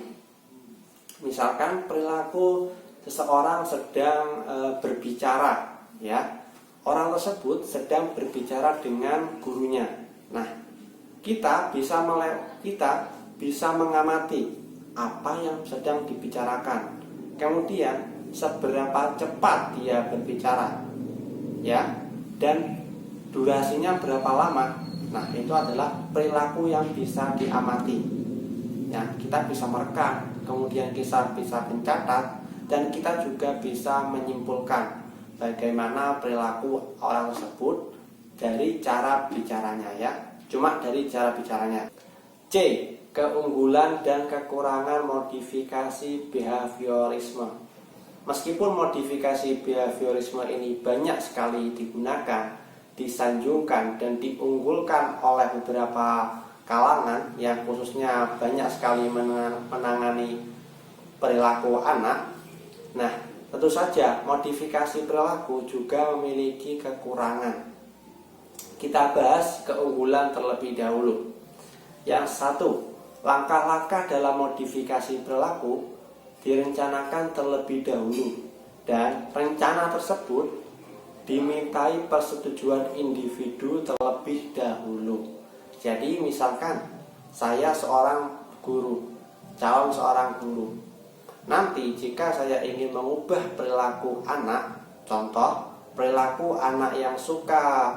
misalkan perilaku seseorang sedang berbicara, ya, orang tersebut sedang berbicara dengan gurunya. Nah, kita bisa mengamati apa yang sedang dibicarakan, kemudian seberapa cepat dia berbicara, ya, dan durasinya berapa lama. Nah, itu adalah perilaku yang bisa diamati, ya. Kita bisa merekam, kemudian kita bisa mencatat, dan kita juga bisa menyimpulkan bagaimana perilaku orang tersebut dari cara bicaranya, ya. Cuma dari cara bicaranya. C, keunggulan dan kekurangan modifikasi behaviorisme. Meskipun modifikasi behaviorisme ini banyak sekali digunakan, disanjungkan dan diunggulkan oleh beberapa kalangan yang khususnya banyak sekali menangani perilaku anak. Nah, tentu saja modifikasi perilaku juga memiliki kekurangan. Kita bahas keunggulan terlebih dahulu. Yang satu, langkah-langkah dalam modifikasi perilaku direncanakan terlebih dahulu, dan rencana tersebut dimintai persetujuan individu terlebih dahulu. Jadi misalkan saya seorang guru, calon seorang guru. Nanti jika saya ingin mengubah perilaku anak, contoh perilaku anak yang suka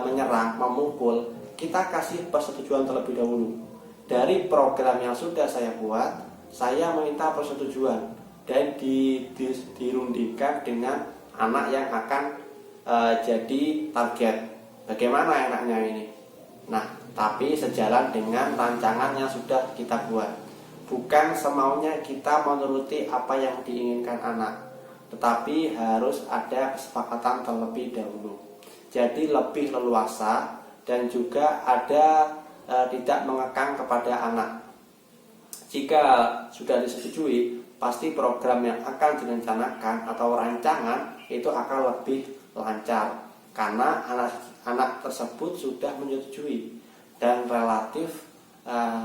menyerang, memukul, kita kasih persetujuan terlebih dahulu. Dari program yang sudah saya buat, saya meminta persetujuan dan dirundingkan dengan anak yang akan jadi target. Bagaimana enaknya ini? Nah, tapi sejalan dengan rancangan yang sudah kita buat. Bukan semaunya kita menuruti apa yang diinginkan anak, tetapi harus ada kesepakatan terlebih dahulu. Jadi lebih leluasa dan juga ada tidak mengekang kepada anak. Jika sudah disetujui, pasti program yang akan direncanakan atau rancangan itu akan lebih lancar karena anak tersebut sudah menyetujui dan relatif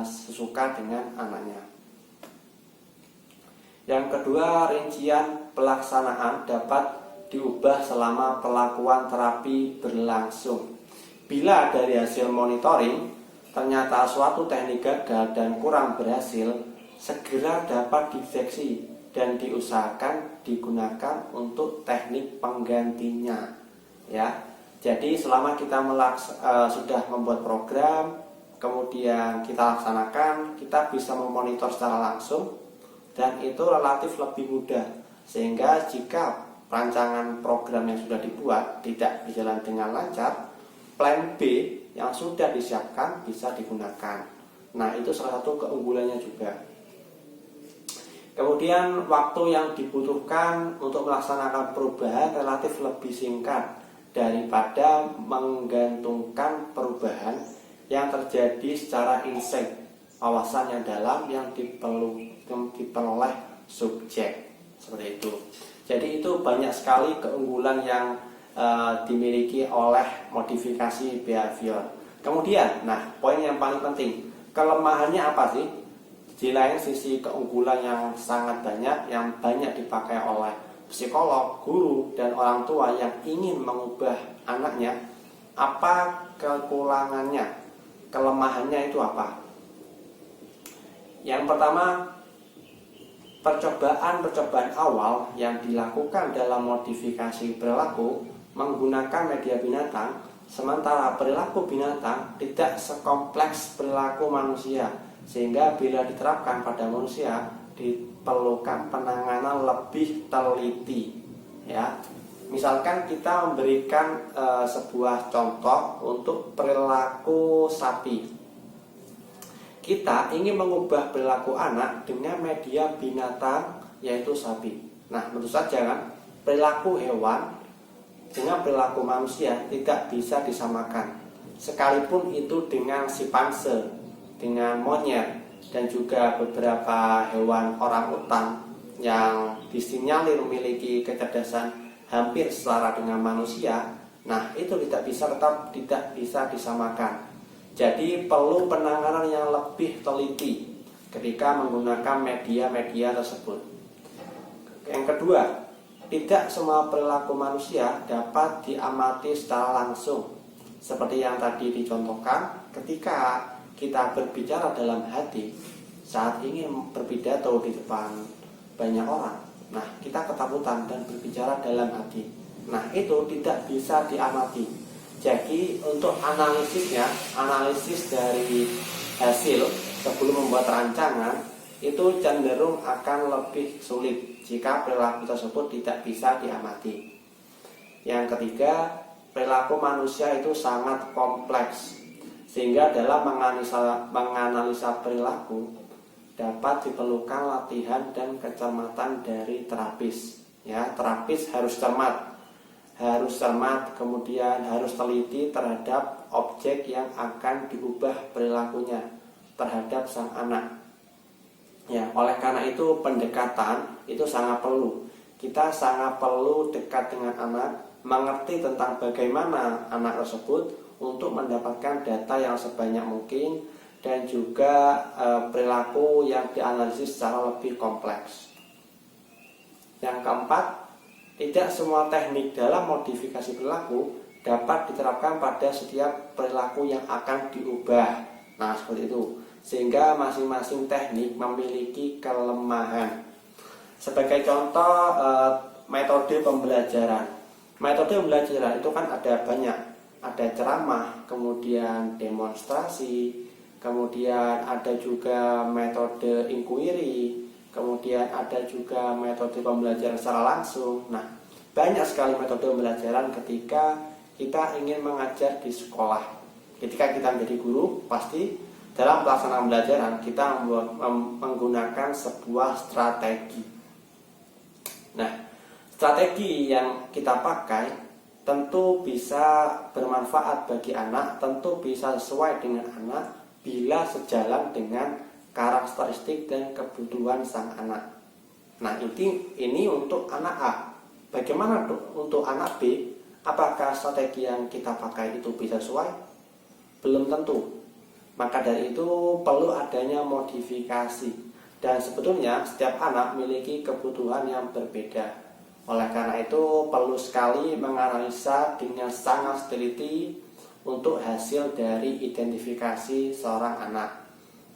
sesuka dengan anaknya. Yang kedua, rincian pelaksanaan dapat diubah selama pelakuan terapi berlangsung. Bila dari hasil monitoring ternyata suatu teknik gagal dan kurang berhasil, segera dapat dideteksi dan diusahakan digunakan untuk teknik penggantinya, ya. Jadi selama kita sudah membuat program, kemudian kita laksanakan, kita bisa memonitor secara langsung, dan itu relatif lebih mudah. Sehingga jika rancangan program yang sudah dibuat tidak berjalan dengan lancar, plan B yang sudah disiapkan bisa digunakan. Nah, itu salah satu keunggulannya juga. Kemudian waktu yang dibutuhkan untuk melaksanakan perubahan relatif lebih singkat daripada menggantungkan perubahan yang terjadi secara insting, wawasan yang dalam yang diperoleh subjek. Seperti itu. Jadi itu banyak sekali keunggulan yang dimiliki oleh modifikasi behavior. Kemudian, poin yang paling penting, kelemahannya apa sih? Di lain sisi keunggulan yang sangat banyak, yang banyak dipakai oleh psikolog, guru, dan orang tua yang ingin mengubah anaknya, apa kekurangannya? kelemahannya itu apa? Yang pertama, percobaan awal yang dilakukan dalam modifikasi perilaku menggunakan media binatang, sementara perilaku binatang tidak sekompleks perilaku manusia, sehingga bila diterapkan pada manusia diperlukan penanganan lebih teliti. Ya, misalkan kita memberikan sebuah contoh untuk perilaku sapi. Kita ingin mengubah perilaku anak dengan media binatang, yaitu sapi. Nah, tentu saja kan perilaku hewan dengan perilaku manusia tidak bisa disamakan. Sekalipun itu dengan simpanse, dengan monyet, dan juga beberapa hewan orangutan yang disinyalir memiliki kecerdasan hampir setara dengan manusia, nah itu tetap tidak bisa disamakan. Jadi perlu penanganan yang lebih teliti ketika menggunakan media-media tersebut. Yang kedua, tidak semua perilaku manusia dapat diamati secara langsung. Seperti yang tadi dicontohkan, ketika kita berbicara dalam hati saat ingin berpidato di depan banyak orang, nah kita ketakutan dan berbicara dalam hati. Nah itu tidak bisa diamati. Jadi untuk analisis dari hasil sebelum membuat rancangan itu cenderung akan lebih sulit jika perilaku tersebut tidak bisa diamati. Yang ketiga, perilaku manusia itu sangat kompleks, sehingga dalam menganalisa perilaku dapat diperlukan latihan dan kecermatan dari terapis. Ya, terapis harus cermat, kemudian harus teliti terhadap objek yang akan diubah perilakunya terhadap sang anak. Ya, oleh karena itu pendekatan itu sangat perlu. Kita sangat perlu dekat dengan anak, mengerti tentang bagaimana anak tersebut untuk mendapatkan data yang sebanyak mungkin dan juga perilaku yang dianalisis secara lebih kompleks. Yang keempat, tidak semua teknik dalam modifikasi perilaku dapat diterapkan pada setiap perilaku yang akan diubah. Nah, seperti itu. Sehingga masing-masing teknik memiliki kelemahan. Sebagai contoh, metode pembelajaran. Metode pembelajaran itu kan ada banyak. Ada ceramah, kemudian demonstrasi, kemudian ada juga metode inquiry, kemudian ada juga metode pembelajaran secara langsung. Nah, banyak sekali metode pembelajaran ketika kita ingin mengajar di sekolah. Ketika kita menjadi guru, pasti dalam pelaksanaan pembelajaran kita menggunakan sebuah strategi. Nah, strategi yang kita pakai tentu bisa bermanfaat bagi anak, tentu bisa sesuai dengan anak bila sejalan dengan karakteristik dan kebutuhan sang anak. Nah, ini untuk anak A. Bagaimana untuk anak B? Apakah strategi yang kita pakai itu bisa sesuai? Belum tentu. Maka dari itu perlu adanya modifikasi. Dan sebetulnya setiap anak memiliki kebutuhan yang berbeda. Oleh karena itu perlu sekali menganalisa dengan sangat teliti untuk hasil dari identifikasi seorang anak.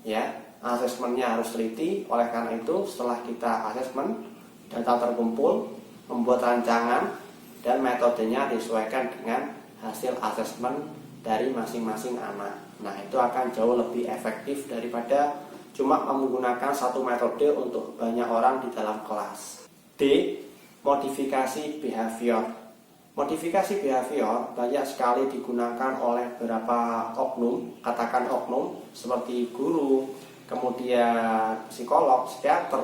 Ya. Asesmennya harus teliti. Oleh karena itu setelah kita asesmen, data terkumpul, membuat rancangan dan metodenya disesuaikan dengan hasil asesmen dari masing-masing anak. Nah, itu akan jauh lebih efektif daripada cuma menggunakan satu metode untuk banyak orang di dalam kelas. D. Modifikasi behavior. Modifikasi behavior banyak sekali digunakan oleh beberapa oknum, katakan oknum seperti guru, kemudian psikolog, psikiater,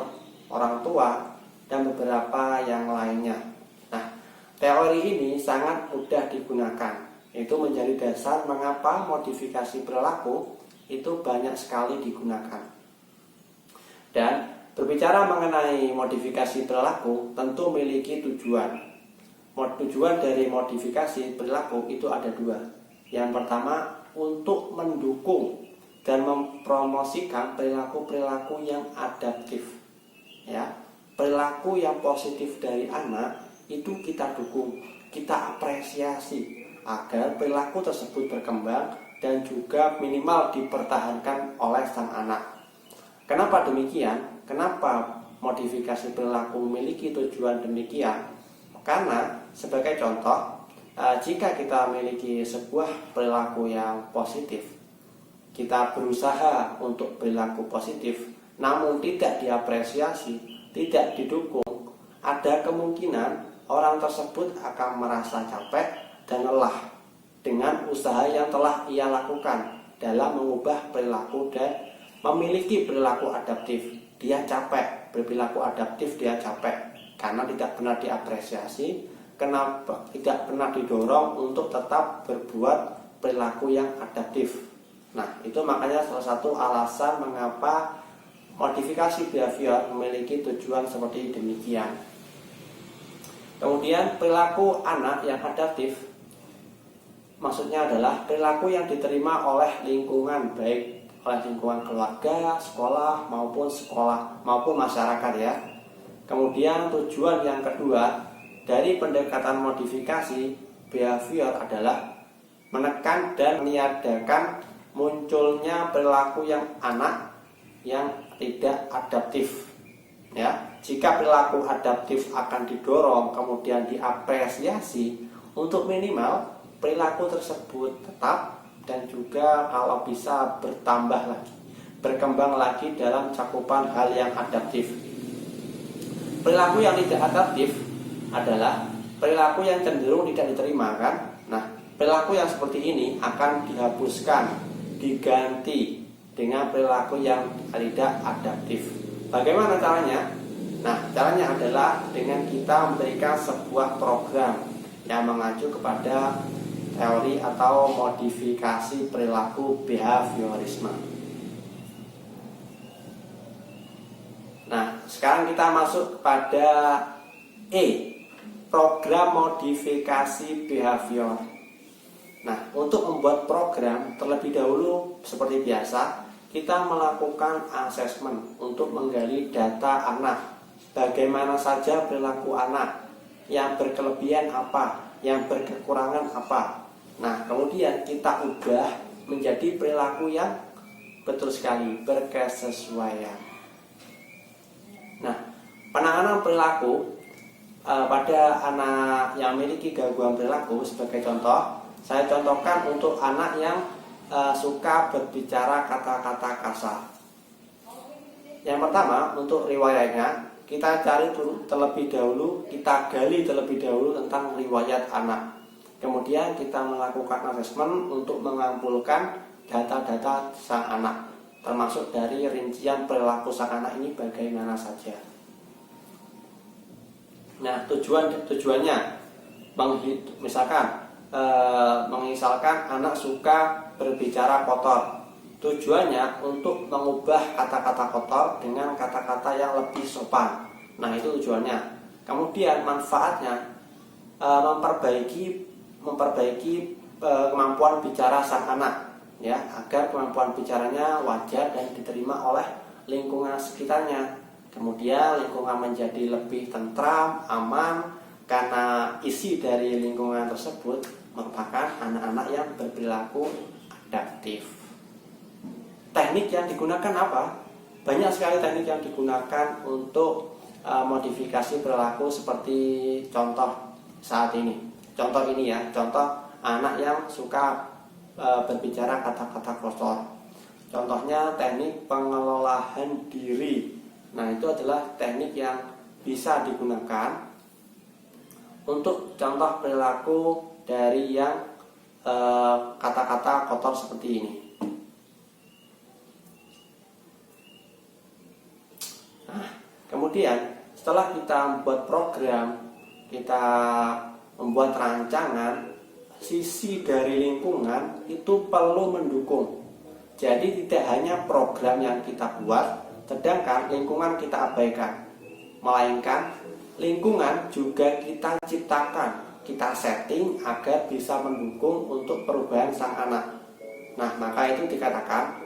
orang tua, dan beberapa yang lainnya. Nah, teori ini sangat mudah digunakan. Itu menjadi dasar mengapa modifikasi perilaku itu banyak sekali digunakan. Dan berbicara mengenai modifikasi perilaku tentu memiliki tujuan. Tujuan dari modifikasi perilaku itu ada dua. Yang pertama, untuk mendukung dan mempromosikan perilaku-perilaku yang adaptif. Ya, perilaku yang positif dari anak itu kita dukung, kita apresiasi agar perilaku tersebut berkembang dan juga minimal dipertahankan oleh sang anak. Kenapa demikian? Kenapa modifikasi perilaku memiliki tujuan demikian? Karena sebagai contoh, jika kita memiliki sebuah perilaku yang positif, kita berusaha untuk perilaku positif, namun tidak diapresiasi, tidak didukung, ada kemungkinan orang tersebut akan merasa capek dan lelah dengan usaha yang telah ia lakukan dalam mengubah perilaku dan memiliki perilaku adaptif. Dia capek, berperilaku adaptif, dia capek karena tidak pernah diapresiasi, kenapa tidak pernah didorong untuk tetap berbuat perilaku yang adaptif. Nah, itu makanya salah satu alasan mengapa modifikasi behavior memiliki tujuan seperti demikian. Kemudian perilaku anak yang adaptif maksudnya adalah perilaku yang diterima oleh lingkungan, baik oleh lingkungan keluarga, sekolah maupun masyarakat ya. Kemudian tujuan yang kedua dari pendekatan modifikasi behavior adalah menekan dan meniadakan munculnya perilaku yang anak yang tidak adaptif. Ya, jika perilaku adaptif akan didorong kemudian diapresiasi, untuk minimal perilaku tersebut tetap dan juga kalau bisa bertambah lagi, berkembang lagi dalam cakupan hal yang adaptif. Perilaku yang tidak adaptif adalah perilaku yang cenderung tidak diterima kan. Nah, perilaku yang seperti ini akan dihapuskan, diganti dengan perilaku yang tidak adaptif. Bagaimana caranya? Nah, caranya adalah dengan kita memberikan sebuah program yang mengacu kepada teori atau modifikasi perilaku behaviorisme. Nah, sekarang kita masuk kepada program modifikasi behavior. Nah, untuk membuat program terlebih dahulu seperti biasa, kita melakukan asesmen untuk menggali data anak. Bagaimana saja perilaku anak, yang berkelebihan apa, yang berkekurangan apa. Nah, kemudian kita ubah menjadi perilaku yang betul sekali berkesesuaian. Nah, penanganan perilaku pada anak yang memiliki gangguan perilaku sebagai contoh, saya contohkan untuk anak yang suka berbicara kata-kata kasar. Yang pertama, untuk riwayatnya, kita cari terlebih dahulu, kita gali terlebih dahulu tentang riwayat anak. Kemudian kita melakukan asesmen untuk mengumpulkan data-data sang anak, termasuk dari rincian perilaku sang anak ini bagaimana saja. Nah, tujuannya misalkan anak suka berbicara kotor. Tujuannya untuk mengubah kata-kata kotor dengan kata-kata yang lebih sopan. Nah, itu tujuannya. Kemudian manfaatnya memperbaiki kemampuan bicara sang anak, ya, agar kemampuan bicaranya wajar dan diterima oleh lingkungan sekitarnya. Kemudian lingkungan menjadi lebih tentram, aman, karena isi dari lingkungan tersebut merupakan anak-anak yang berperilaku adaptif. Teknik yang digunakan apa? Banyak sekali teknik yang digunakan untuk modifikasi perilaku seperti contoh saat ini. Contoh ini ya, contoh anak yang suka berbicara kata-kata kotor. Contohnya teknik pengelolaan diri. Nah, itu adalah teknik yang bisa digunakan untuk contoh perilaku dari yang kata-kata kotor seperti ini. Nah, kemudian setelah kita membuat program, kita membuat rancangan, sisi dari lingkungan itu perlu mendukung. Jadi tidak hanya program yang kita buat, sedangkan lingkungan kita abaikan, melainkan lingkungan juga kita ciptakan, kita setting agar bisa mendukung untuk perubahan sang anak. Nah, maka itu dikatakan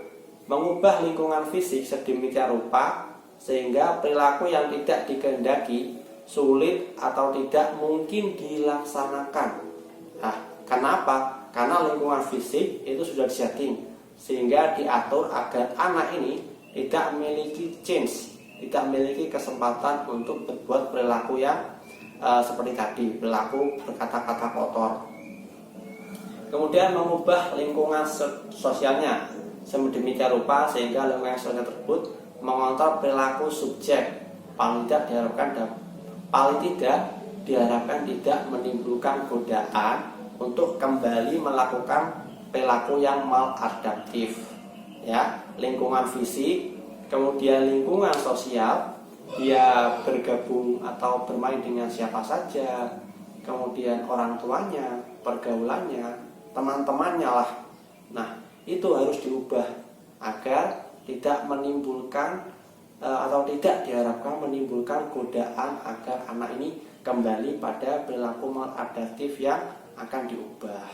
mengubah lingkungan fisik sedemikian rupa sehingga perilaku yang tidak dikehendaki sulit atau tidak mungkin dilaksanakan. Nah, kenapa? Karena lingkungan fisik itu sudah disetting, sehingga diatur agar anak ini tidak memiliki change, tidak memiliki kesempatan untuk berbuat perilaku yang seperti tadi, perilaku berkata-kata kotor. Kemudian mengubah lingkungan sosialnya sedemikian rupa sehingga lingkungan sosial tersebut mengontrol perilaku subjek. Paling tidak diharapkan tidak menimbulkan godaan untuk kembali melakukan perilaku yang maladaptif. Ya, lingkungan fisik, kemudian lingkungan sosial, dia bergabung atau bermain dengan siapa saja, kemudian orang tuanya, pergaulannya, teman-temannya lah. Nah, itu harus diubah agar tidak menimbulkan atau tidak diharapkan menimbulkan godaan agar anak ini kembali pada perilaku maladaptif yang akan diubah.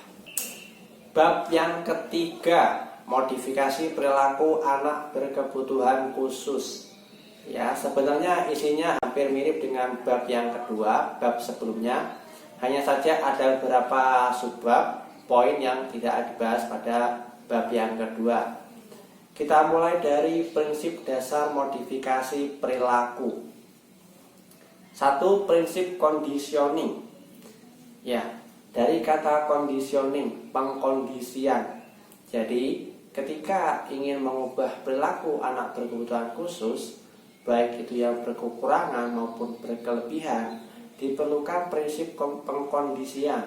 Bab yang ketiga, modifikasi perilaku anak berkebutuhan khusus. Ya, sebenarnya isinya hampir mirip dengan bab yang kedua, bab sebelumnya. Hanya saja ada beberapa subbab, poin yang tidak dibahas pada bab yang kedua. Kita mulai dari prinsip dasar modifikasi perilaku. 1. Prinsip conditioning. Ya, dari kata conditioning, pengkondisian. Jadi, ketika ingin mengubah perilaku anak berkebutuhan khusus, baik itu yang berkekurangan maupun berkelebihan, diperlukan prinsip pengkondisian.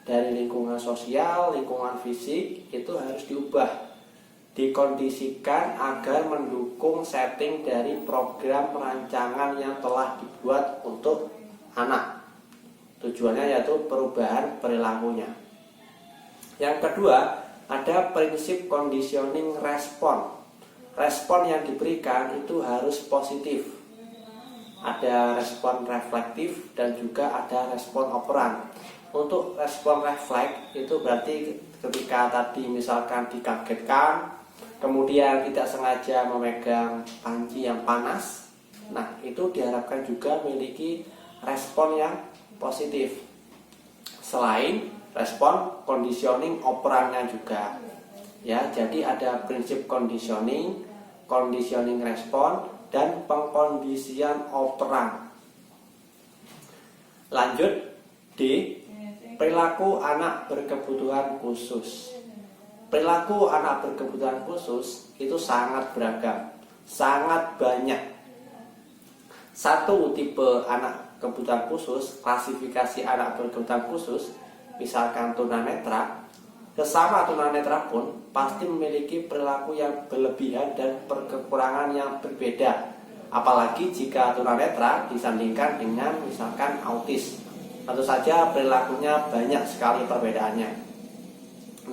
Dari lingkungan sosial, lingkungan fisik, itu harus diubah, dikondisikan agar mendukung setting dari program perancangan yang telah dibuat untuk anak. Tujuannya yaitu perubahan perilakunya. Yang kedua, ada prinsip conditioning respon. Respon yang diberikan itu harus positif. Ada respon reflektif dan juga ada respon operan. Untuk respon refleks itu berarti ketika tadi misalkan dikagetkan, kemudian tidak sengaja memegang panci yang panas, nah itu diharapkan juga memiliki respon yang positif. Selain respon conditioning operannya juga. Ya, jadi ada prinsip conditioning, conditioning respon, dan pengkondisian operan. Lanjut di perilaku anak berkebutuhan khusus. Perilaku anak berkebutuhan khusus itu sangat beragam, sangat banyak. 1. Tipe anak kebutuhan khusus, klasifikasi anak berkebutuhan khusus, misalkan tunanetra. Sesama tunanetra pun pasti memiliki perilaku yang berlebihan dan berkekurangan yang berbeda. Apalagi jika tunanetra disandingkan dengan misalkan autis. Tentu saja perilakunya banyak sekali perbedaannya.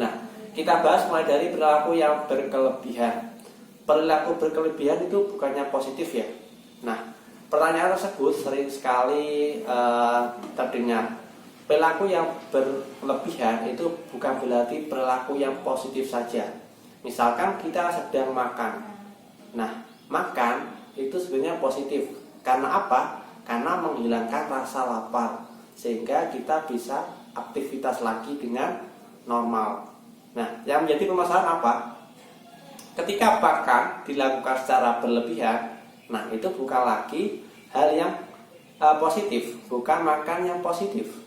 Nah, kita bahas mulai dari perilaku yang berkelebihan. Perilaku berkelebihan itu bukannya positif ya. Nah, pertanyaan tersebut sering sekali terdengar. Perilaku yang berlebihan itu bukan berarti perilaku yang positif saja. Misalkan kita sedang makan. Nah, makan itu sebenarnya positif. Karena apa? Karena menghilangkan rasa lapar, sehingga kita bisa aktivitas lagi dengan normal. Nah, yang menjadi permasalahan apa? Ketika makan dilakukan secara berlebihan, nah itu bukan lagi hal yang positif, bukan makan yang positif.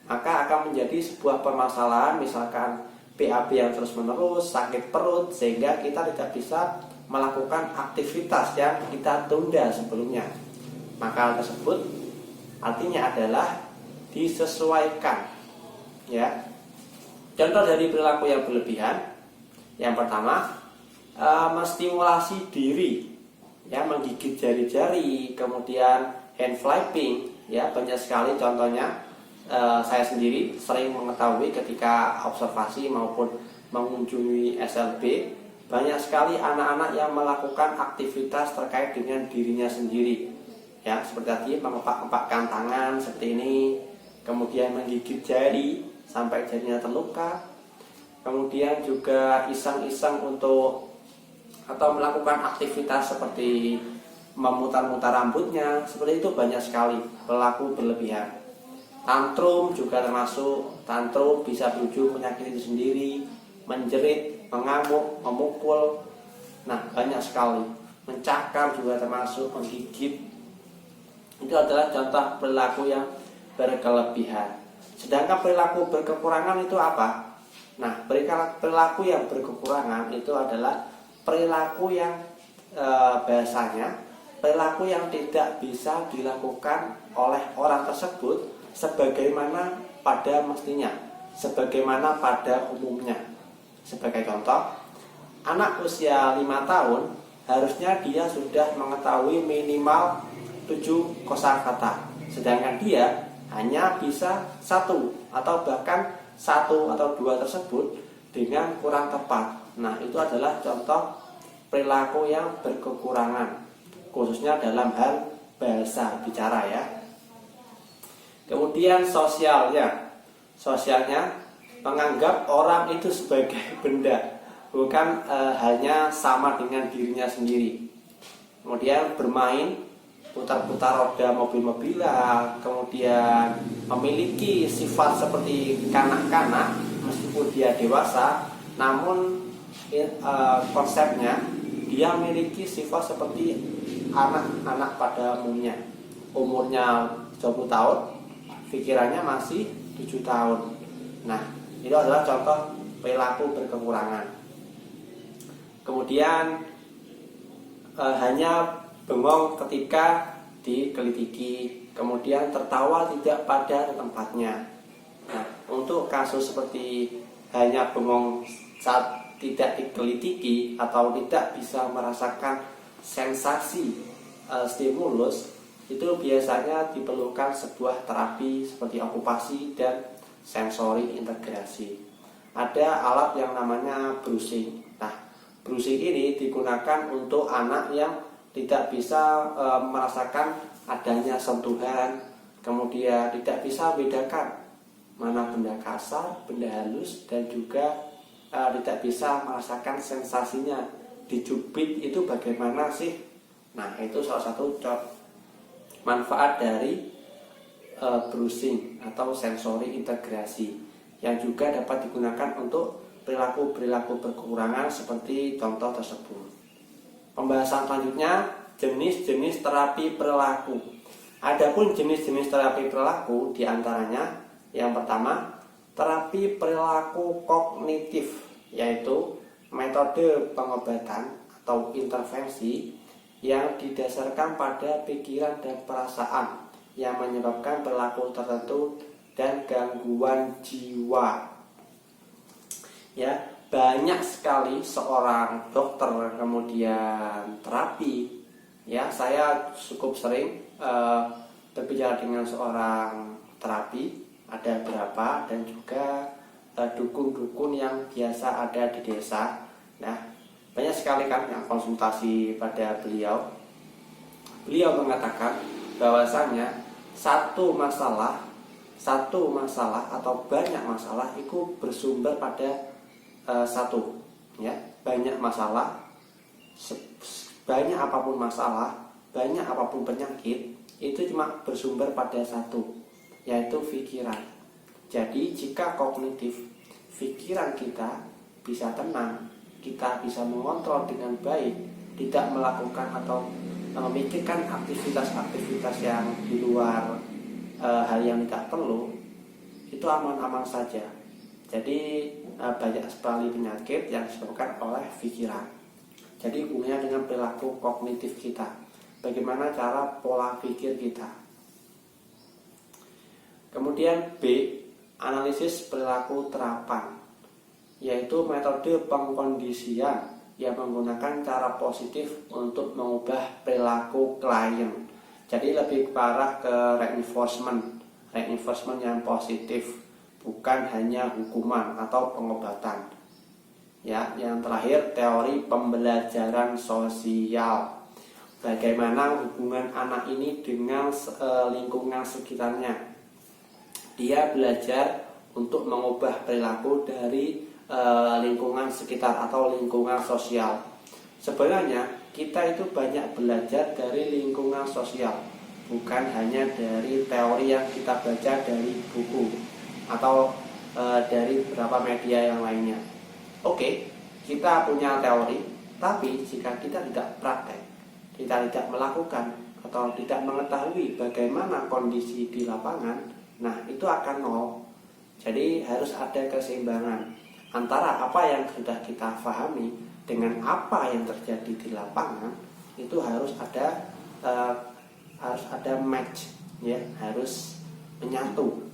Maka akan menjadi sebuah permasalahan, misalkan BAB yang terus-menerus, sakit perut, sehingga kita tidak bisa melakukan aktivitas yang kita tunda sebelumnya. Maka hal tersebut artinya adalah disesuaikan. Ya. Contoh dari perilaku yang berlebihan, yang pertama, menstimulasi diri, ya, menggigit jari-jari, kemudian hand flapping, ya, banyak sekali contohnya. Saya sendiri sering mengetahui ketika observasi maupun mengunjungi SLB, banyak sekali anak-anak yang melakukan aktivitas terkait dengan dirinya sendiri, ya, seperti tadi mengepak-ngepakkan tangan seperti ini, kemudian menggigit jari sampai jarinya terluka, kemudian juga iseng-iseng untuk atau melakukan aktivitas seperti memutar-mutar rambutnya, seperti itu banyak sekali perilaku berlebihan. Tantrum juga termasuk. Tantrum bisa berujung menyakiti diri sendiri, menjerit, mengamuk, memukul. Nah, banyak sekali. Mencakar juga termasuk, menggigit. Itu adalah contoh perilaku yang berkelebihan. Sedangkan perilaku berkekurangan itu apa? Nah, perilaku yang berkekurangan itu adalah perilaku yang biasanya perilaku yang tidak bisa dilakukan oleh orang tersebut sebagaimana pada mestinya, sebagaimana pada umumnya. Sebagai contoh, anak usia 5 tahun harusnya dia sudah mengetahui minimal 7 kosakata, sedangkan dia hanya bisa 1 atau bahkan 1 atau 2 tersebut dengan kurang tepat. Nah, itu adalah contoh perilaku yang berkekurangan, khususnya dalam hal bahasa bicara ya. Kemudian sosialnya menganggap orang itu sebagai benda, bukan hanya sama dengan dirinya sendiri. Kemudian bermain putar-putar roda mobil-mobilan, kemudian memiliki sifat seperti kanak-kanak meskipun dia dewasa, namun konsepnya dia memiliki sifat seperti anak-anak pada umumnya. Umurnya 20 tahun, pikirannya masih 7 tahun. Nah, itu adalah contoh perilaku berkekurangan. Kemudian hanya bengong ketika dikritiki, kemudian tertawa tidak pada tempatnya. Nah, untuk kasus seperti hanya bengong saat tidak dikritiki atau tidak bisa merasakan sensasi stimulus, itu biasanya diperlukan sebuah terapi seperti okupasi dan sensori integrasi. Ada alat yang namanya brushing. Nah, brushing ini digunakan untuk anak yang tidak bisa merasakan adanya sentuhan, kemudian tidak bisa membedakan mana benda kasar, benda halus, dan juga tidak bisa merasakan sensasinya. Dicubit itu bagaimana sih? Nah, itu salah satu manfaat dari brushing atau sensori integrasi yang juga dapat digunakan untuk perilaku-perilaku berkekurangan seperti contoh tersebut. Pembahasan selanjutnya, jenis-jenis terapi perilaku. Adapun jenis-jenis terapi perilaku diantaranya yang pertama, terapi perilaku kognitif, yaitu metode pengobatan atau intervensi yang didasarkan pada pikiran dan perasaan yang menyebabkan perilaku tertentu dan gangguan jiwa. Ya, banyak sekali seorang dokter kemudian terapi. Ya, saya cukup sering berbicara dengan seorang terapi, ada berapa, dan juga dukun-dukun yang biasa ada di desa. Nah, banyak sekali kan yang konsultasi pada beliau. Beliau mengatakan bahwasanya satu masalah atau banyak masalah itu bersumber pada satu, ya. Banyak masalah, banyak apapun masalah, banyak apapun penyakit, itu cuma bersumber pada satu, yaitu pikiran. Jadi jika kognitif, pikiran kita bisa tenang, kita bisa mengontrol dengan baik, tidak melakukan atau memikirkan aktivitas-aktivitas yang di luar hal yang tidak perlu, itu aman-aman saja. Jadi banyak sekali penyakit yang disebabkan oleh pikiran. Jadi hubungannya dengan perilaku kognitif kita, bagaimana cara pola pikir kita. Kemudian B, analisis perilaku terapan, yaitu metode pengkondisian yang menggunakan cara positif untuk mengubah perilaku klien. Jadi lebih ke arah ke reinforcement yang positif, bukan hanya hukuman atau pengobatan. Ya, yang terakhir teori pembelajaran sosial. Bagaimana hubungan anak ini dengan lingkungan sekitarnya. Dia belajar untuk mengubah perilaku dari lingkungan sekitar atau lingkungan sosial. Sebenarnya kita itu banyak belajar dari lingkungan sosial, bukan hanya dari teori yang kita baca dari buku atau dari beberapa media yang lainnya. Oke, kita punya teori, tapi jika kita tidak praktek, kita tidak melakukan atau tidak mengetahui bagaimana kondisi di lapangan, nah itu akan nol. Jadi harus ada keseimbangan antara apa yang sudah kita pahami dengan apa yang terjadi di lapangan. Itu harus ada match, ya, harus menyatu.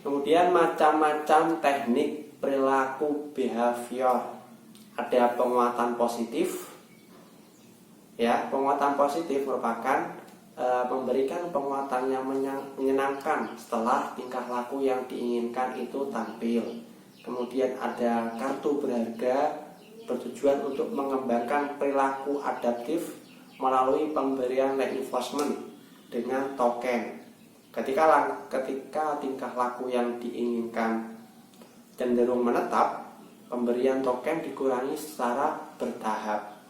Kemudian macam-macam teknik perilaku behavior. Ada penguatan positif, ya, penguatan positif merupakan memberikan penguatan yang menyenangkan setelah tingkah laku yang diinginkan itu tampil. Kemudian ada kartu berharga, bertujuan untuk mengembangkan perilaku adaptif melalui pemberian reinforcement dengan token. Ketika tingkah laku yang diinginkan cenderung menetap, pemberian token dikurangi secara bertahap.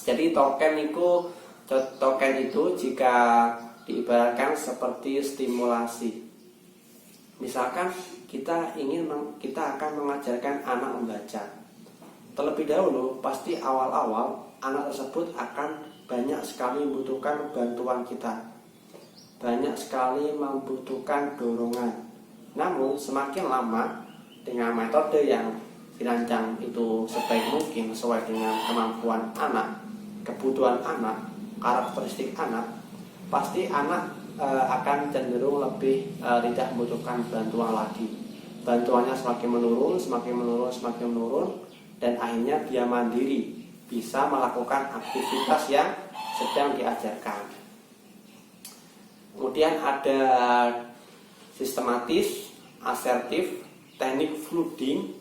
Jadi token itu jika diibaratkan seperti stimulasi. Misalkan kita akan mengajarkan anak membaca. Terlebih dahulu pasti awal-awal anak tersebut akan banyak sekali membutuhkan bantuan kita, banyak sekali membutuhkan dorongan. Namun semakin lama dengan metode yang dirancang itu sebaik mungkin sesuai dengan kemampuan anak, kebutuhan anak, karakteristik anak, pasti anak akan cenderung lebih tidak membutuhkan bantuan lagi. Bantuannya semakin menurun, dan akhirnya dia mandiri, bisa melakukan aktivitas yang sedang diajarkan. Kemudian ada sistematis, asertif, teknik flooding,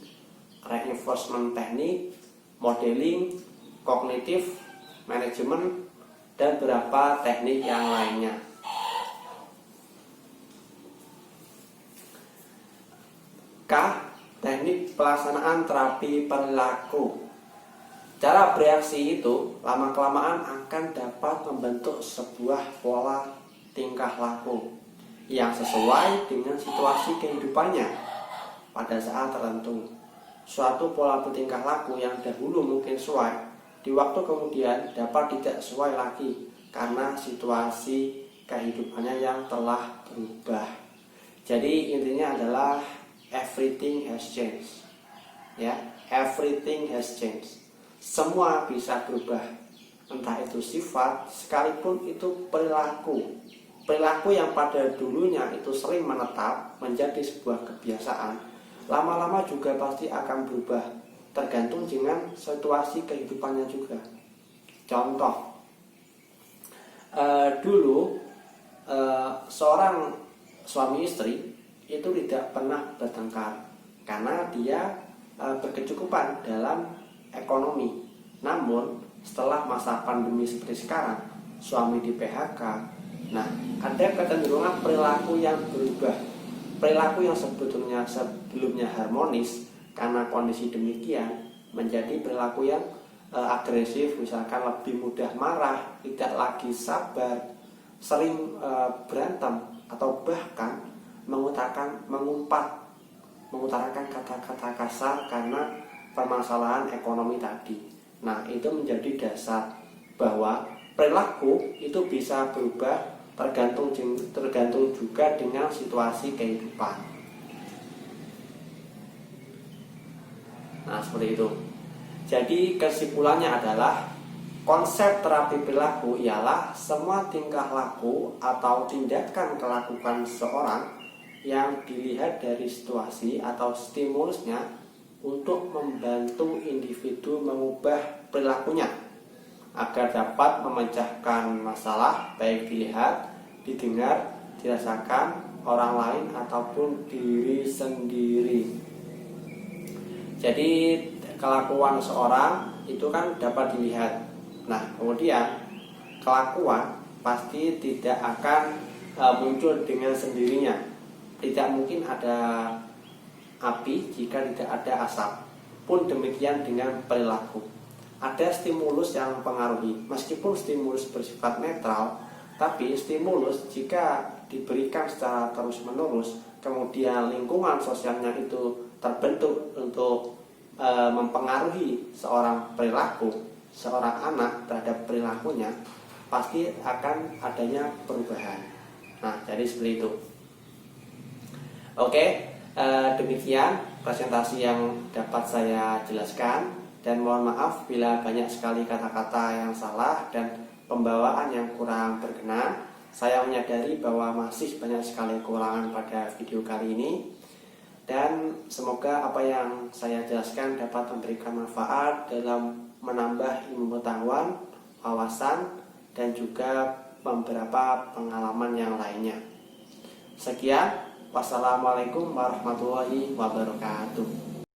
reinforcement teknik, modeling, kognitif, manajemen, dan beberapa teknik yang lainnya. K. Teknik pelaksanaan terapi perilaku. Cara bereaksi itu lama-kelamaan akan dapat membentuk sebuah pola tingkah laku yang sesuai dengan situasi kehidupannya pada saat tertentu. Suatu pola bertingkah laku yang dahulu mungkin sesuai, di waktu kemudian dapat tidak sesuai lagi karena situasi kehidupannya yang telah berubah. Jadi intinya adalah everything has changed. Ya, everything has changed. Semua bisa berubah, entah itu sifat, sekalipun itu perilaku. Perilaku yang pada dulunya itu sering menetap menjadi sebuah kebiasaan, lama-lama juga pasti akan berubah, tergantung dengan situasi kehidupannya juga. Contoh, dulu seorang suami istri itu tidak pernah bertengkar karena dia berkecukupan dalam ekonomi. Namun setelah masa pandemi seperti sekarang, suami di PHK, nah ada kecenderungan perilaku yang berubah. Perilaku yang sebelumnya harmonis karena kondisi demikian menjadi perilaku yang agresif, misalkan lebih mudah marah, tidak lagi sabar, sering berantem, atau bahkan mengutarakan kata-kata kasar karena permasalahan ekonomi tadi. Nah, itu menjadi dasar bahwa perilaku itu bisa berubah tergantung juga dengan situasi kehidupan. Nah, seperti itu. Jadi kesimpulannya adalah konsep terapi perilaku ialah semua tingkah laku atau tindakan kelakukan seseorang yang dilihat dari situasi atau stimulusnya untuk membantu individu mengubah perilakunya agar dapat memecahkan masalah baik dilihat, didengar, dirasakan orang lain ataupun diri sendiri. Jadi kelakuan seorang itu kan dapat dilihat. Nah, kemudian kelakuan pasti tidak akan muncul dengan sendirinya. Tidak mungkin ada api jika tidak ada asap. Pun demikian dengan perilaku. Ada stimulus yang mempengaruhi. Meskipun stimulus bersifat netral, Tapi stimulus jika diberikan secara terus-menerus, kemudian lingkungan sosialnya itu terbentuk untuk mempengaruhi seorang perilaku, seorang anak terhadap perilakunya, pasti akan adanya perubahan. Nah, jadi seperti itu. Oke, demikian presentasi yang dapat saya jelaskan, dan mohon maaf bila banyak sekali kata-kata yang salah dan pembawaan yang kurang berkenan. Saya menyadari bahwa masih banyak sekali kekurangan pada video kali ini, dan semoga apa yang saya jelaskan dapat memberikan manfaat dalam menambah ilmu pengetahuan, wawasan, dan juga beberapa pengalaman yang lainnya. Sekian, wassalamualaikum warahmatullahi wabarakatuh.